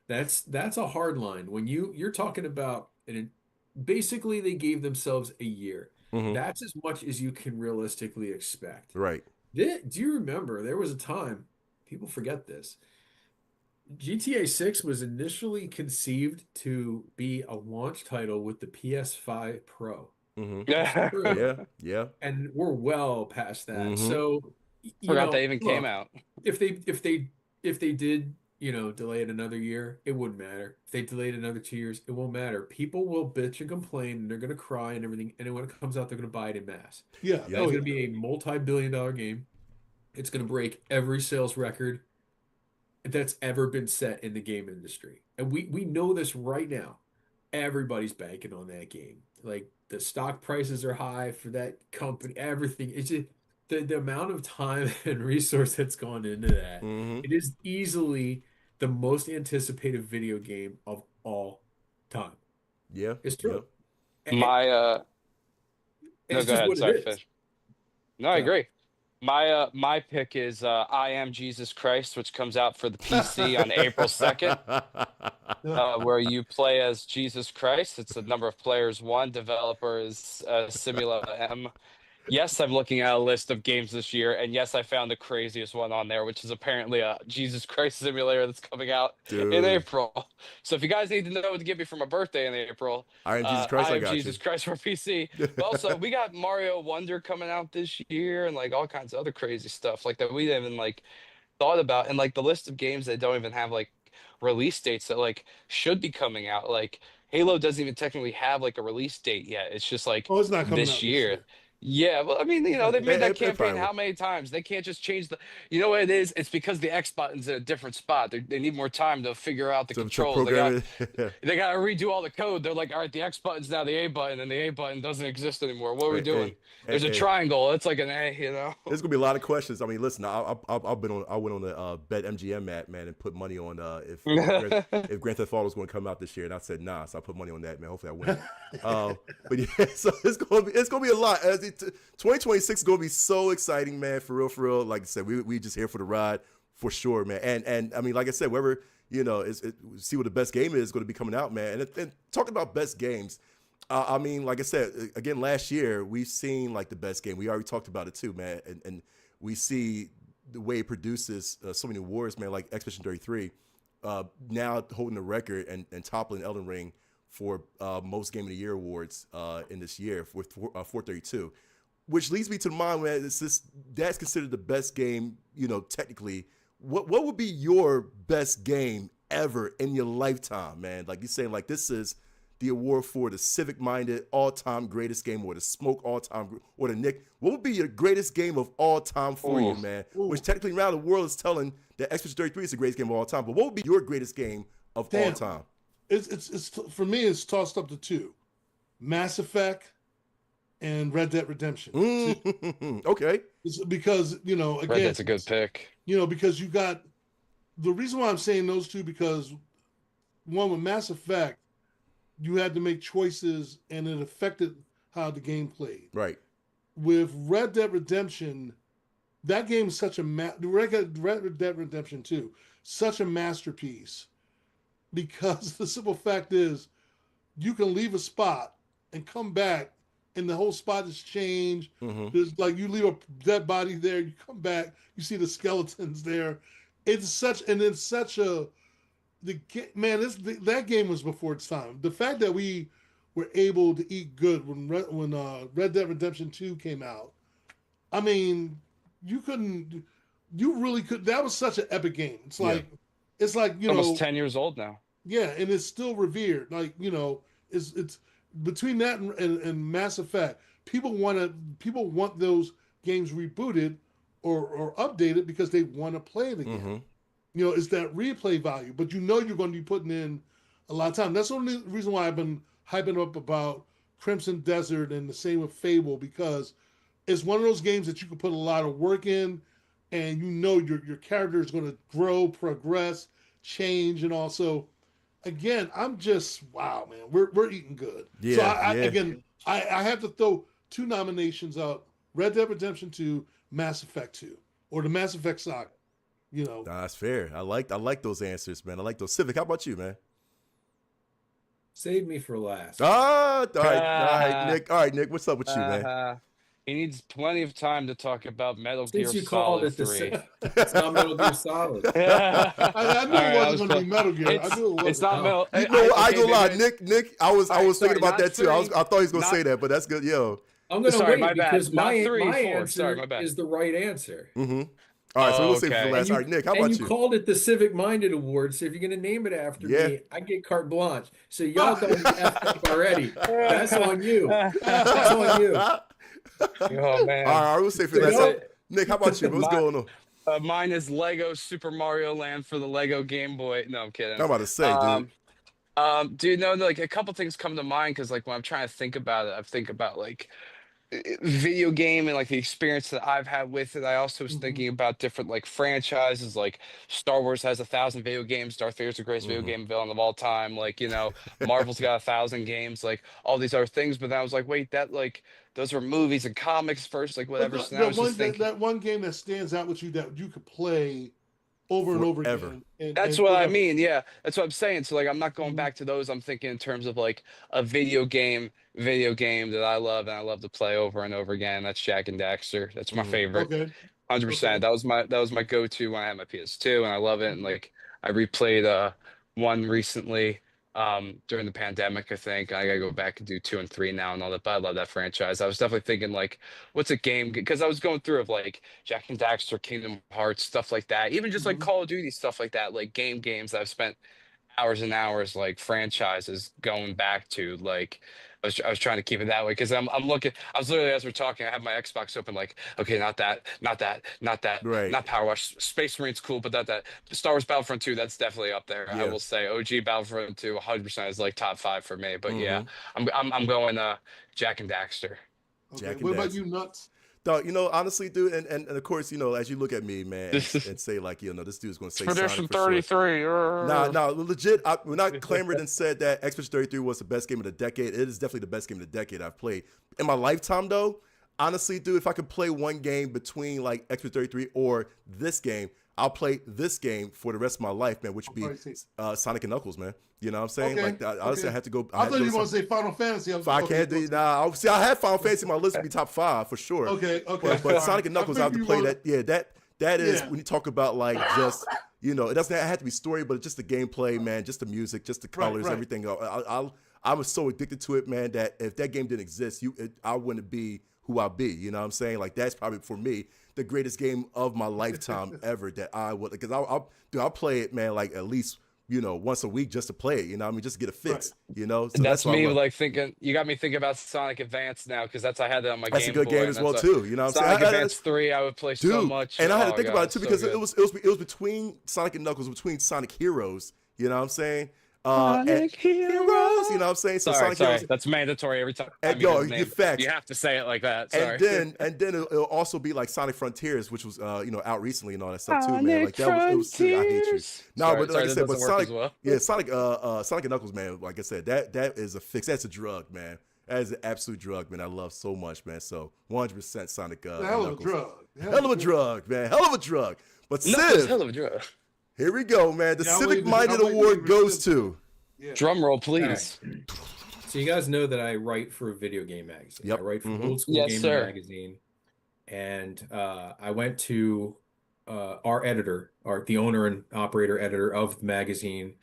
That's a hard line. When you're talking about basically they gave themselves a year. hmm That's as much as you can realistically expect. Right. Do you remember there was a time, people forget this, GTA 6 was initially conceived to be a launch title with the PS5 Pro. hmm Yeah. Yeah. And we're well past that. Mhm. So Forgot they even came look, out. if they did, delay it another year, it wouldn't matter. If they delayed another 2 years, it won't matter. People will bitch and complain and they're gonna cry and everything, and then when it comes out, they're gonna buy it in mass. Yeah. Yeah. It's Oh, gonna be a multi-billion-dollar game. It's gonna break every sales record that's ever been set in the game industry. And we know this right now. Everybody's banking on that game. Like the stock prices are high for that company, everything. It's just the amount of time and resource that's gone into that. hmm It is easily the most anticipated video game of all time. Yeah. It's true. My It's no, go just ahead. what it Sorry, is. finish. No, I Yeah. agree. My pick is I Am Jesus Christ, which comes out for the PC on April 2nd. Where you play as Jesus Christ. It's a number of players. One developer is Simula M. Yes, I'm looking at a list of games this year, and yes, I found the craziest one on there, which is apparently a Jesus Christ simulator that's coming out in Dude. April. So if you guys need to know what to give me for my birthday in April, I Am Jesus Christ, I I Am got Jesus you. Christ for PC. But also, we got Mario Wonder coming out this year, and like all kinds of other crazy stuff like that we didn't even like thought about, and like the list of games that don't even have like release dates that like should be coming out. Like Halo doesn't even technically have like a release date yet. It's just like Oh, it's not coming out this this year. year. Yeah, well, I mean, you know, they've It- made that it campaign probably how will. many times? They can't just change the. You know what it is? It's because the X button's in a different spot. They need more time to figure out the To controls. program it. They got to redo all the code. They're like, all right, the X button's now the A button, and the A button doesn't exist anymore. What are we Hey, doing? hey, There's hey, a hey. triangle. It's like an A, you know. There's gonna be a lot of questions. I mean, listen, I went on the Bet MGM mat, man, and put money on if Grand Theft Auto was going to come out this year, and I said nah, so I put money on that, man. Hopefully I win. But yeah, so it's gonna be a lot. 2026 is gonna be so exciting, man. For real. Like I said, we just here for the ride for sure, man. And I mean, like I said, wherever see what the best game is going to be coming out, man. And talking about best games. I mean, like I said, again, last year, we've seen like the best game. We already talked about it too, man. And we see the way it produces so many awards, man, like Expedition 33, now holding the record and toppling Elden Ring for most Game of the Year awards in this year with 432. Which leads me to the mind, man, that's considered the best game, technically. What would be your best game ever in your lifetime, man? Like you're saying, like this is the award for the civic-minded all-time greatest game, or the smoke all-time, or the Nick. What would be your greatest game of all time for you, man? Which technically around the world is telling that Expedition 33 is the greatest game of all time. But what would be your greatest game of all time? It's for me. It's tossed up to two: Mass Effect and Red Dead Redemption. Okay. It's because again, That's a good pick. Because you got the reason why I'm saying those two, because one, with Mass Effect, you had to make choices and it affected how the game played. Right. With Red Dead Redemption, that game is such a Red Dead Redemption 2, such a masterpiece, because the simple fact is you can leave a spot and come back and the whole spot has changed. There's like, you leave a dead body there, you come back, you see the skeletons there. That game was before its time. The fact that we were able to eat good when Red Dead Redemption 2 came out, I mean, you really could. That was such an epic game. It's like Almost 10 years old now. Yeah, and it's still revered. Like, it's between that and Mass Effect, people want those games rebooted or updated because they want to play it again. It's that replay value, but you're going to be putting in a lot of time. That's the only reason why I've been hyping up about Crimson Desert, and the same with Fable, because it's one of those games that you can put a lot of work in, and your character is going to grow, progress, change, and also, again, I'm just wow, man. We're eating good. Yeah, so I have to throw two nominations out: Red Dead Redemption 2, Mass Effect 2, or the Mass Effect saga. Nah, that's fair. I like those answers, man. I like those. Civic, how about you, man? Save me for last. All right, Nick. All right, Nick. What's up with you, man? He needs plenty of time to talk about Metal Since Gear you called Solid it the 3. it's not Metal Gear Solid. I knew it wasn't going to be Metal Gear. It's, I knew it wasn't. it's not Metal. I ain't gonna lie, Nick. I was All right, thinking about sorry, that too. not I thought he was gonna not- say that, but that's good. Yo. I'm gonna Sorry, wait my bad. because Not my 3, 4. answer Sorry, my bad. is the right answer. All right, so we'll save it for Okay. last. All right, Nick, how and about you you? called it the Civic Minded Award, so if you're gonna name it after me, I get carte blanche. So y'all don't effed up already. That's on you. That's on you. Oh man. All right, we'll save it for So last. y'all- Nick, how about you? What's going on? Mine is Lego Super Mario Land for the Lego Game Boy. No, I'm kidding. I'm about to say, dude. Dude, no, like a couple things come to mind because like when I'm trying to think about it, I think about like video game and like the experience that I've had with it. I also was Mhm. thinking about different like franchises. Like Star Wars has 1,000 video games. Darth Vader's the greatest video Mhm. game villain of all time. Like, Marvel's got 1,000 games. Like all these other things. But then I was like, wait, that like those were movies and comics first, like But whatever. So then I was just thinking. that one game that stands out with you that you could play over and over Forever. again. That's and what I forever. mean. Yeah, that's what I'm saying. So like, I'm not going Mhm. back to those. I'm thinking in terms of like a video game that I love and I love to play over and over again. That's Jack and Daxter. That's my Mhm. favorite. Okay. 100%. Okay. That was my go-to when I had my PS2, and I love it. And like, I replayed one recently during the pandemic. I think I gotta go back and do 2 and 3 now and all that. But I love that franchise. I was definitely thinking like, what's a game? Because I was going through of like Jack and Daxter, Kingdom Hearts, stuff like that. Even just like Mhm. Call of Duty stuff like that. Like games that I've spent hours and hours like franchises going back to like. I was trying to keep it that way because I'm looking. I was literally as we're talking, I have my Xbox open, like, okay, not that, not that, not that, Right. not Power Wash. Space Marine's cool, but that Star Wars Battlefront 2, that's definitely up there. I Yeah. will say OG Battlefront 2, 100% is like top 5 for me. But yeah, Mhm. I'm going Jack and Daxter. Okay. Jack and What about Daxter. you, Nuts? Dog, honestly, dude, and of course, as you look at me, man, and say like, this dude's gonna say Expedition Sonic for sure. 33. Nah, legit. We're not clamored and said that Expedition 33 was the best game of the decade. It is definitely the best game of the decade I've played in my lifetime, though. Honestly, dude, if I could play one game between like Expedition 33 or this game, I'll play this game for the rest of my life, man, which would be Sonic and Knuckles, man. You know what I'm saying? Okay, Like, honestly, okay. I had to go. I thought you were going to say Final Fantasy. If I can't do nah. See, I had Final Fantasy in my list to be top 5 for sure. Okay. But Sonic and Knuckles, I have to play that. Yeah, that is Yeah. when you talk about like just it doesn't have to be story, but just the gameplay, man, just the music, just the colors, right. everything. I was so addicted to it, man, that if that game didn't exist, I wouldn't be who I be. You know what I'm saying? Like that's probably for me the greatest game of my lifetime ever. That I would because I'll play it, man, like at least. Once a week just to play it, I mean, just to get a fix, So that's why me I love- like thinking. You got me thinking about Sonic Advance now because I had that on my That's Game a good Boy, game and as well that's too. You know what I'm Sonic saying? Advance 3, I would play so Dude, much. and I had to Oh, think God, about it too so because good. it was between Sonic and Knuckles, between Sonic Heroes. You know what I'm saying? Sonic Heroes. You know what I'm saying? So Sorry, Sonic Heroes. that's mandatory every time. And you yo, hear the you name. facts. You have to say it like that. Sorry. And then it'll also be like Sonic Frontiers, which was out recently and all that stuff too, man. Like that was sick. I hate you. Frontiers. No, Sorry, but like I that said, but doesn't work Sonic, as well. yeah, Sonic and Knuckles, man. Like I said, that is a fix. That's a drug, man. That is an absolute drug, man. I love so much, man. So 100% Sonic. Hell of a Knuckles. drug. Hell of a drug, man. Hell of a drug. But Knuckles, Civ, hell of a drug. here we go, man. The Yeah, I'm Civic waiting Minded to Award hear goes Civ. to. Yeah. Drum roll, please. So you guys know that I write for a video game magazine. Yep. I write for Mhm. Old School Yes, Gaming sir. Magazine, and I went to our editor, the owner and operator editor of the magazine,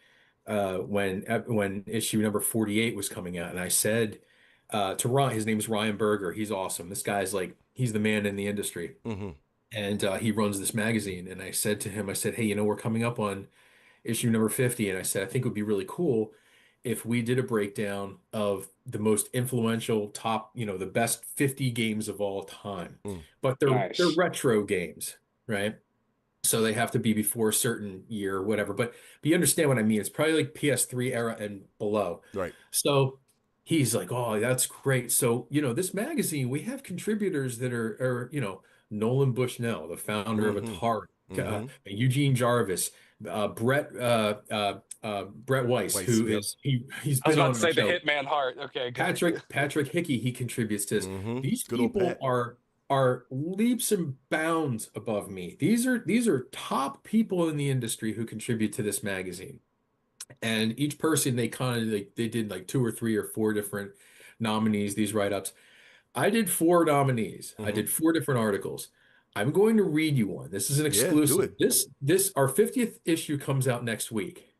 when issue number 48 was coming out, and I said to Ron, his name is Ryan Berger. He's awesome. This guy's like he's the man in the industry, Mm-hmm. and he runs this magazine. And I said to him, I said, hey, we're coming up on issue number 50, and I said I think it would be really cool if we did a breakdown of the most influential top, the best 50 games of all time. But they're Nice. retro games, right? So they have to be before a certain year or whatever. But you understand what I mean. It's probably like PS3 era and below. Right. So he's like, oh, that's great. So, this magazine, we have contributors that are Nolan Bushnell, the founder of Mhm. Atari, Mhm. Eugene Jarvis, Brett Weiss, who yep. is he's I was been about on to say our the show. Hitman Heart. Okay, good. Patrick Hickey, he contributes to this. Mhm. These Good old people Pat. are leaps and bounds above me. These are top people in the industry who contribute to this magazine. And each person they did like 2 or 3 or 4 different nominees, these write-ups. I did 4 nominees. I Mhm. did 4 different articles. I'm going to read you one. This is an Yeah, do exclusive. it. This our 50th issue comes out next week.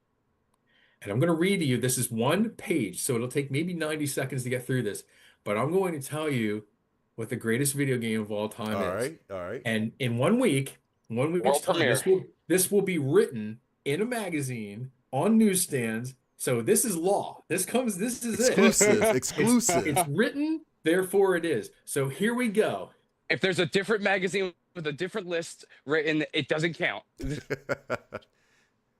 And I'm going to read to you. This is 1 page, so it'll take maybe 90 seconds to get through this. But I'm going to tell you what the greatest video game of all time is. All right. And in 1 week's World time, premiere. this will be written in a magazine on newsstands. So this is law. This is it. Exclusive. It's written, therefore it is. So here we go. If there's a different magazine with a different list written, it doesn't count.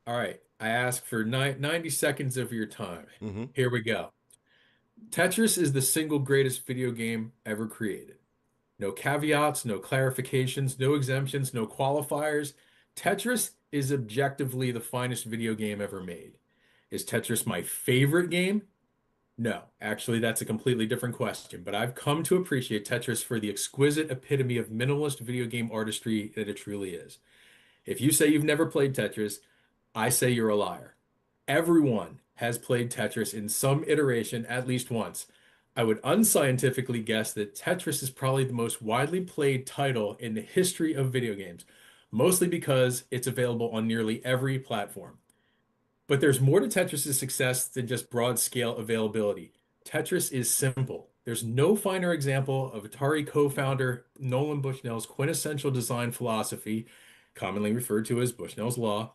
All right. I ask for 90 seconds of your time. Mhm. Here we go. Tetris is the single greatest video game ever created. No caveats, no clarifications, no exemptions, no qualifiers. Tetris is objectively the finest video game ever made. Is Tetris my favorite game? No, actually, that's a completely different question. But I've come to appreciate Tetris for the exquisite epitome of minimalist video game artistry that it truly is. If you say you've never played Tetris, I say you're a liar. Everyone has played Tetris in some iteration at least once. I would unscientifically guess that Tetris is probably the most widely played title in the history of video games, mostly because it's available on nearly every platform. But there's more to Tetris' success than just broad scale availability. Tetris is simple. There's no finer example of Atari co-founder Nolan Bushnell's quintessential design philosophy, commonly referred to as Bushnell's Law,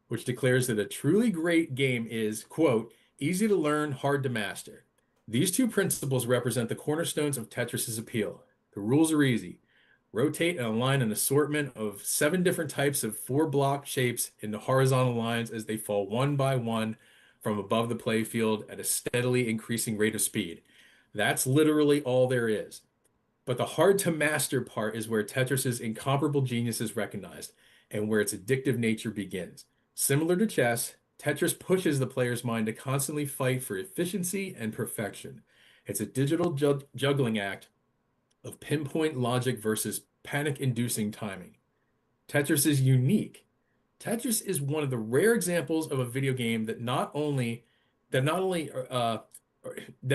which declares that a truly great game is, quote, easy to learn, hard to master. These two principles represent the cornerstones of Tetris's appeal. The rules are easy. Rotate and align an assortment of 7 different types of 4-block shapes into horizontal lines as they fall one by one from above the playfield at a steadily increasing rate of speed. That's literally all there is. But the hard to master part is where Tetris's incomparable genius is recognized and where its addictive nature begins. Similar to chess, Tetris pushes the player's mind to constantly fight for efficiency and perfection. It's a digital juggling act of pinpoint logic versus panic-inducing timing. Tetris is unique. Tetris is one of the rare examples of a video game that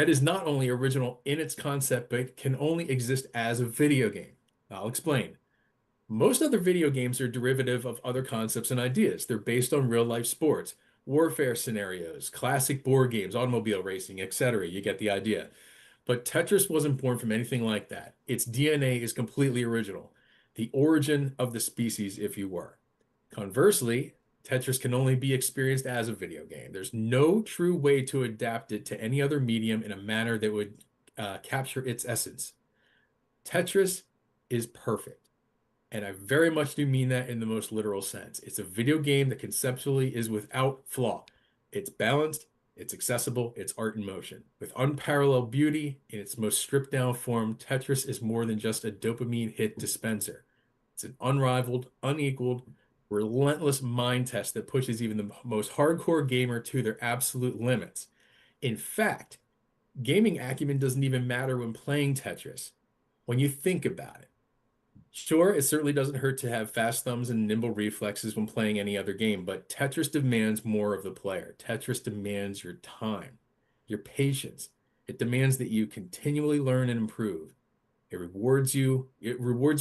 is not only original in its concept, but can only exist as a video game. I'll explain. Most other video games are derivative of other concepts and ideas. They're based on real-life sports, warfare scenarios, classic board games, automobile racing, etc. You get the idea. But Tetris wasn't born from anything like that. Its DNA is completely original, the origin of the species, if you were. Conversely, Tetris can only be experienced as a video game. There's no true way to adapt it to any other medium in a manner that would capture its essence. Tetris is perfect. And I very much do mean that in the most literal sense. It's a video game that conceptually is without flaw. It's balanced, it's accessible, it's art in motion. With unparalleled beauty in its most stripped down form, Tetris is more than just a dopamine hit dispenser. It's an unrivaled, unequaled, relentless mind test that pushes even the most hardcore gamer to their absolute limits. In fact, gaming acumen doesn't even matter when playing Tetris, when you think about it. Sure, it certainly doesn't hurt to have fast thumbs and nimble reflexes when playing any other game, but Tetris demands more of the player. Tetris demands your time, your patience. It demands that you continually learn and improve. It rewards your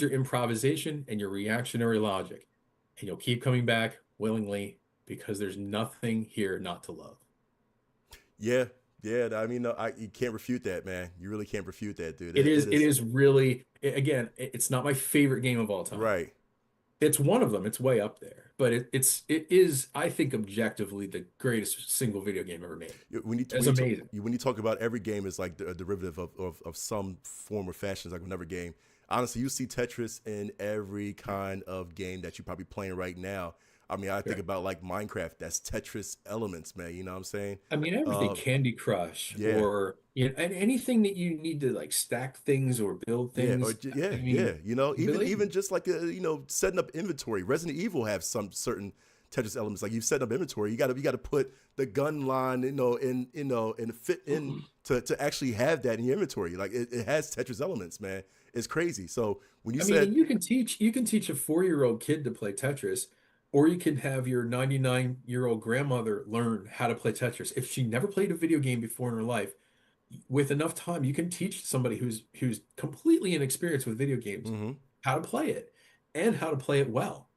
improvisation and your reactionary logic. And you'll keep coming back willingly because there's nothing here not to love. Yeah. I mean, you can't refute that, man. You really can't refute that, dude. It is really, again, it's not my favorite game of all time. Right. It's one of them. It's way up there, but it is, I think, objectively the greatest single video game ever made. It's amazing. When you talk about every game is like a derivative of some form or fashion, like another game. Honestly, you see Tetris in every kind of game that you're probably playing right now. I mean, I think about like Minecraft. That's Tetris elements, man. You know what I'm saying? I mean, everything, Candy Crush, or and anything that you need to like stack things or build things. You know, even just like setting up inventory. Resident Evil have some certain Tetris elements. Like you set up inventory, you got to put the gun line, and fit in to actually have that in your inventory. Like it has Tetris elements, man. It's crazy. So when you can teach a 4-year-old kid to play Tetris. Or you can have your 99-year-old grandmother learn how to play Tetris. If she never played a video game before in her life, with enough time, you can teach somebody who's completely inexperienced with video games how to play it and how to play it well.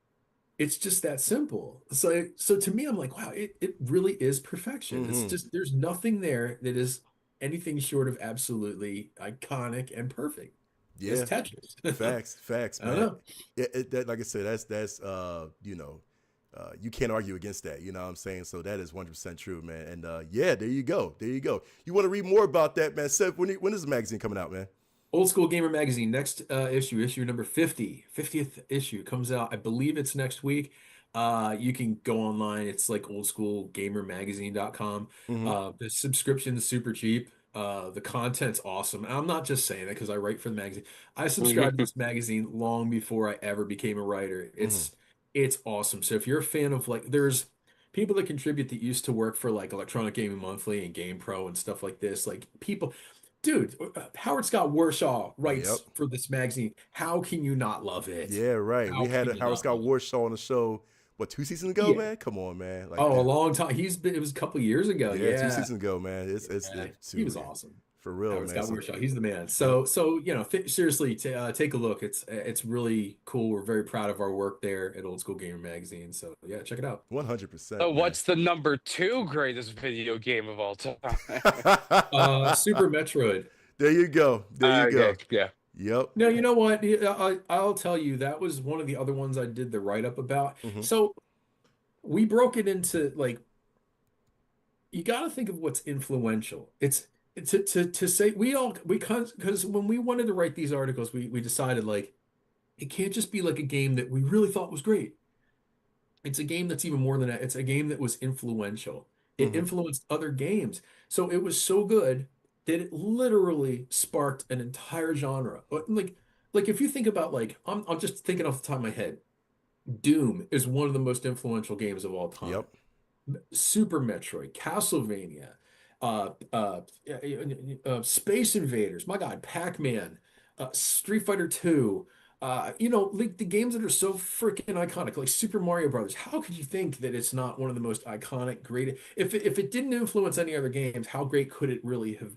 It's just that simple. So to me, I'm like, wow, it really is perfection. It's just, there's nothing there that is anything short of absolutely iconic and perfect. Yeah, it's Tetris. facts, man. I don't know. Like I said, that's you can't argue against that. You know what I'm saying? So that is 100% true, man. And there you go. You want to read more about that, man? Seth, when is the magazine coming out, man? Old School Gamer Magazine, next issue number 50th issue comes out. I believe it's next week. You can go online. It's like oldschoolgamermagazine.com. The subscription is super cheap. The content's awesome. And I'm not just saying that because I write for the magazine. I subscribed to this magazine long before I ever became a writer. It's awesome. So if you're a fan of like, there's people that contribute that used to work for like Electronic Gaming Monthly and GamePro and stuff like this. Like people, dude, Howard Scott Warshaw writes Yep. for this magazine. How can you not love it? Yeah, right. How We had can a you Howard not Scott love it? Warshaw on the show, what, 2 seasons ago, Yeah. man? Come on, man. Like, Oh, a long time. It was a couple years ago. yeah, Yeah. 2 seasons ago, man. Yeah. It's He was man. awesome. For real, Howard man. Scott So- Warshaw. He's the man. So you know, seriously, take a look. It's really cool. We're very proud of our work there at Old School Gamer Magazine. So yeah, check it out. 100%. So man. what's the number 2 greatest video game of all time? Super Metroid. There you go. There you go. Okay, yeah. Yep. No, you know what? I'll tell you, that was one of the other ones I did the write-up about. Mhm. So we broke it into like, you got to think of what's influential. It's to say because when we wanted to write these articles, we decided like it can't just be like a game that we really thought was great. It's a game that's even more than that. It's a game that was influential. It Mhm. influenced other games. So it was so good that it literally sparked an entire genre. Like if you think about like I'm just thinking off the top of my head, Doom is one of the most influential games of all time. Yep. Super Metroid, Castlevania, uh, uh, Space Invaders, my God, Pac-Man, Street Fighter 2, you know, like the games that are so freaking iconic, like Super Mario Brothers. How could you think that it's not one of the most iconic, great? If it didn't influence any other games, how great could it really have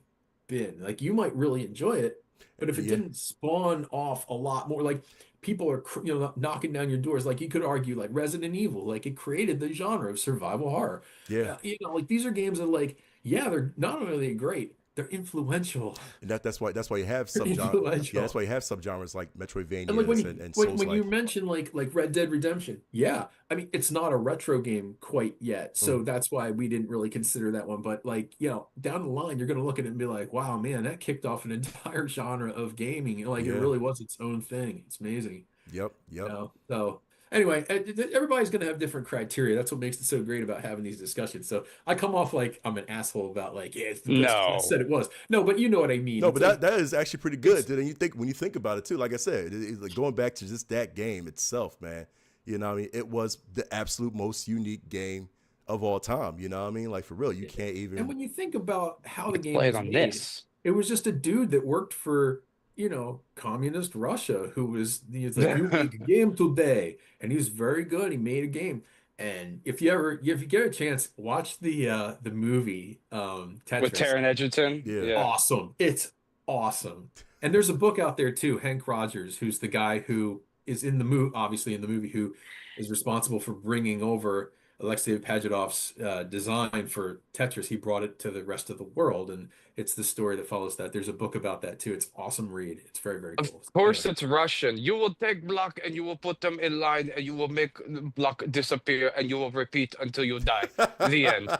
been? Like you might really enjoy it, but if it Yeah. didn't spawn off a lot more, like people are you know knocking down your doors, like you could argue like Resident Evil, like it created the genre of survival horror. Yeah. You know, like these are games that like, yeah, they're not only great, they're influential. And that's why you have They're subgenres. Yeah, influential. that's why you have subgenres like Metroidvania And like when and when, Souls when you like. mention like Red Dead Redemption, yeah, I mean it's not a retro game quite yet, so that's why we didn't really consider that one. But like you know, down the line, you're gonna look at it and be like, wow, man, that kicked off an entire genre of gaming. You know, like Yeah. it really was its own thing. It's amazing. Yep. You Yep. know? So anyway, everybody's going to have different criteria. That's what makes it so great about having these discussions. So I come off like I'm an asshole about like, yeah, it's the best 'cause I No. said it was. No, but you know what I mean. No, It's but like, that is actually pretty good. Then when you think about it too, like I said, it's like going back to just that game itself, man. You know what I mean? It was the absolute most unique game of all time. You know what I mean? Like for real, you can't and even. when you think about how the game Play was it on made, this. it was just a dude that worked for, you know, communist Russia who was he's like, you make a game today, and he was very good. He made a game. And if you get a chance, watch the movie Tetris. With Taron Egerton. Yeah. Awesome. It's awesome. And there's a book out there too, Hank Rogers, who's the guy who is in the movie, obviously in the movie, who is responsible for bringing over Alexei Pajitnov's design for Tetris. He brought it to the rest of the world, and it's the story that follows that. There's a book about that too. It's awesome read. It's very, very cool. Of course, Anyway. it's Russian. You will take block and you will put them in line and you will make the block disappear and you will repeat until you die. The end.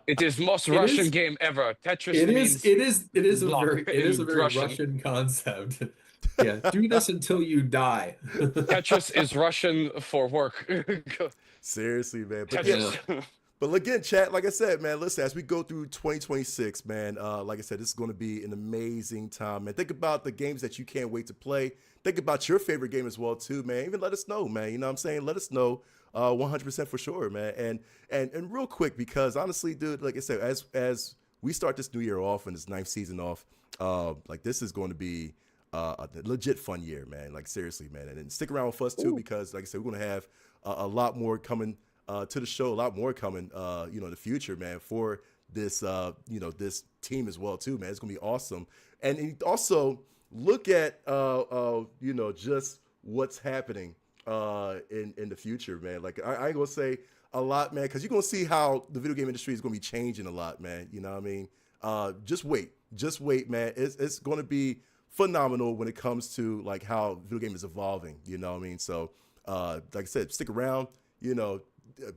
It is most It Russian is- game ever. Tetris It means is a block very in Russian. Russian concept. Yeah, do this until you die. Tetris is Russian for work. Seriously, man. But yeah, Tetris. but again, chat, like I said, man, listen, as we go through 2026, man, like I said, this is going to be an amazing time, man. Think about the games that you can't wait to play. Think about your favorite game as well, too, man. Even let us know, man. You know what I'm saying? Let us know 100% for sure, man. And real quick, because honestly, dude, like I said, as we start this new year off and this 9th season off, like this is going to be a legit fun year, man. Like seriously, man. And then stick around with us, too, because like I said, we're going to have a lot more coming to the show, a lot more coming, you know, in the future, man, for this, you know, this team as well, too, man. It's gonna be awesome. And also look at, you know, just what's happening in the future, man. Like I ain't gonna say a lot, man, because you're gonna see how the video game industry is gonna be changing a lot, man. You know what I mean? Just wait, man. It's gonna be phenomenal when it comes to like how video game is evolving. You know what I mean? So, like I said, stick around. You know,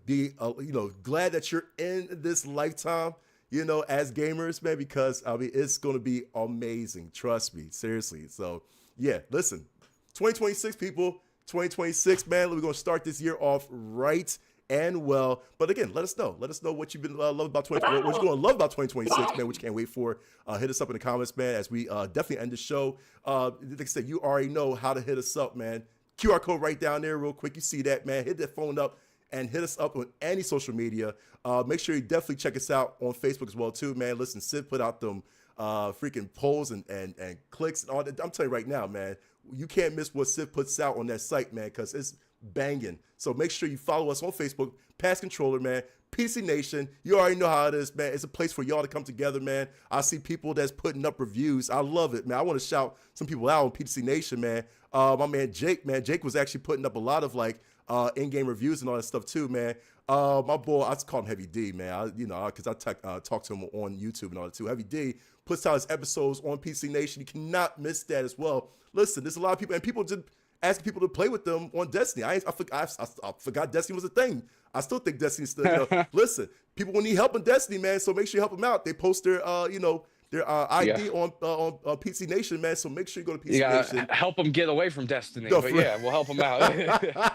be you know, glad that you're in this lifetime, you know, as gamers, man, because I mean it's gonna be amazing. Trust me, seriously. So yeah, listen, 2026 people, 2026, man, we're gonna start this year off right and well. But again, let us know. Let us know what you've been loving about what you're going to love about 2026, man, which you can't wait for. Hit us up in the comments, man, as we definitely end the show. Like I said, you already know how to hit us up, man. QR code right down there real quick. You see that, man. Hit that phone up and hit us up on any social media. Make sure you definitely check us out on Facebook as well, too, man. Listen, Sid put out them freaking polls and clicks and all that. I'm telling you right now, man, you can't miss what Sid puts out on that site, man, because it's banging. So make sure you follow us on Facebook, Pass Controller, man. PC Nation, you already know how it is, man. It's a place for y'all to come together, man. I see people that's putting up reviews. I love it, man. I want to shout some people out on PC Nation, man. My man Jake, man. Jake was actually putting up a lot of like in-game reviews and all that stuff too, man. My boy, I just call him Heavy D, man. Because I talk to him on YouTube and all that too. Heavy D puts out his episodes on PC Nation. You cannot miss that as well. Listen, there's a lot of people, and people just asking people to play with them on Destiny. I forgot Destiny was a thing. I still think Destiny's still. Listen, people will need help in Destiny, man. So make sure you help them out. They post their, their ID on PC Nation, man. So make sure you go to PC Nation. Help them get away from Destiny. But yeah, we'll help them out.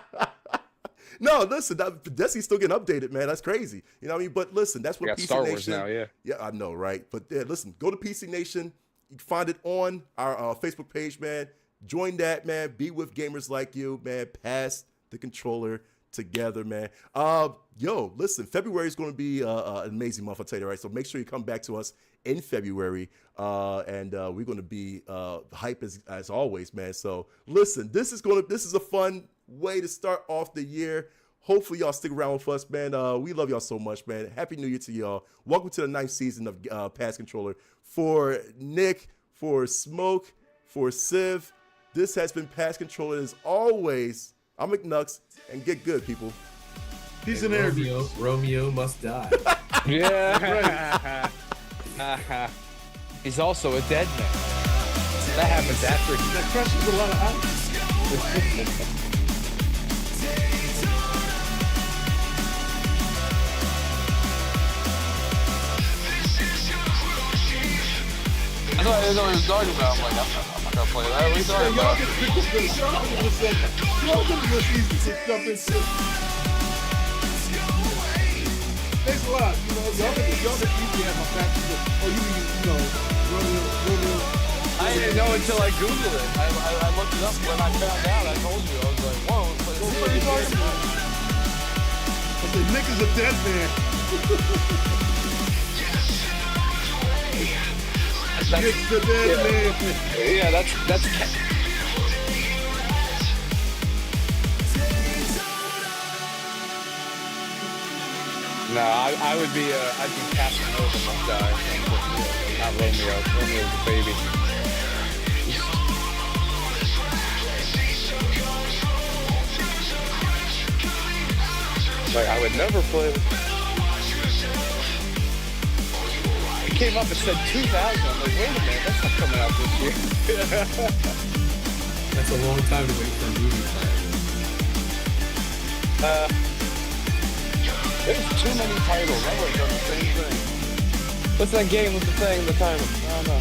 No, listen, Destiny's still getting updated, man. That's crazy. You know what I mean? But listen, that's what got PC Star Nation. Wars now, yeah. Yeah, I know, right? But yeah, listen, go to PC Nation. You can find it on our Facebook page, man. Join that, man. Be with gamers like you, man. Pass the controller together, man. Listen, February is going to be an amazing month, I'll tell you, right? So make sure you come back to us in February, and we're going to be hype as always, man. So listen, this is a fun way to start off the year. Hopefully y'all stick around with us, man. We love y'all so much, man. Happy New Year to y'all. Welcome to the 9th season of Pass Controller. For Nick, for Smoke, for Civ, this has been Pass Controller. As always, I'm McNux, and get good, people. Peace and air. Romeo must die. Yeah. He's also a dead man. That happens after he That crushes a lot of ice. I thought I know what he was talking about. I'm like, I'm not gonna play that. What are you talking about? Y'all get this easy to jump into. Thanks a lot. Y'all get easy at my back. Oh, you mean, Romeo. I didn't know until I Googled it. I looked it up when I found out. I told you. I was like, whoa, what are you talking about? I said, Nick is a dead man. Nick's the dead man. Yeah, that's. No, I would be I'd be Casanova must die. Not Romeo. Romeo's a baby. Like I would never play. It came up and said 2000. I'm like, wait a minute, that's not coming out this year. That's a long time to wait for a movie. There's too many titles. I would have done the same thing. What's that game with the thing, the title? I don't know.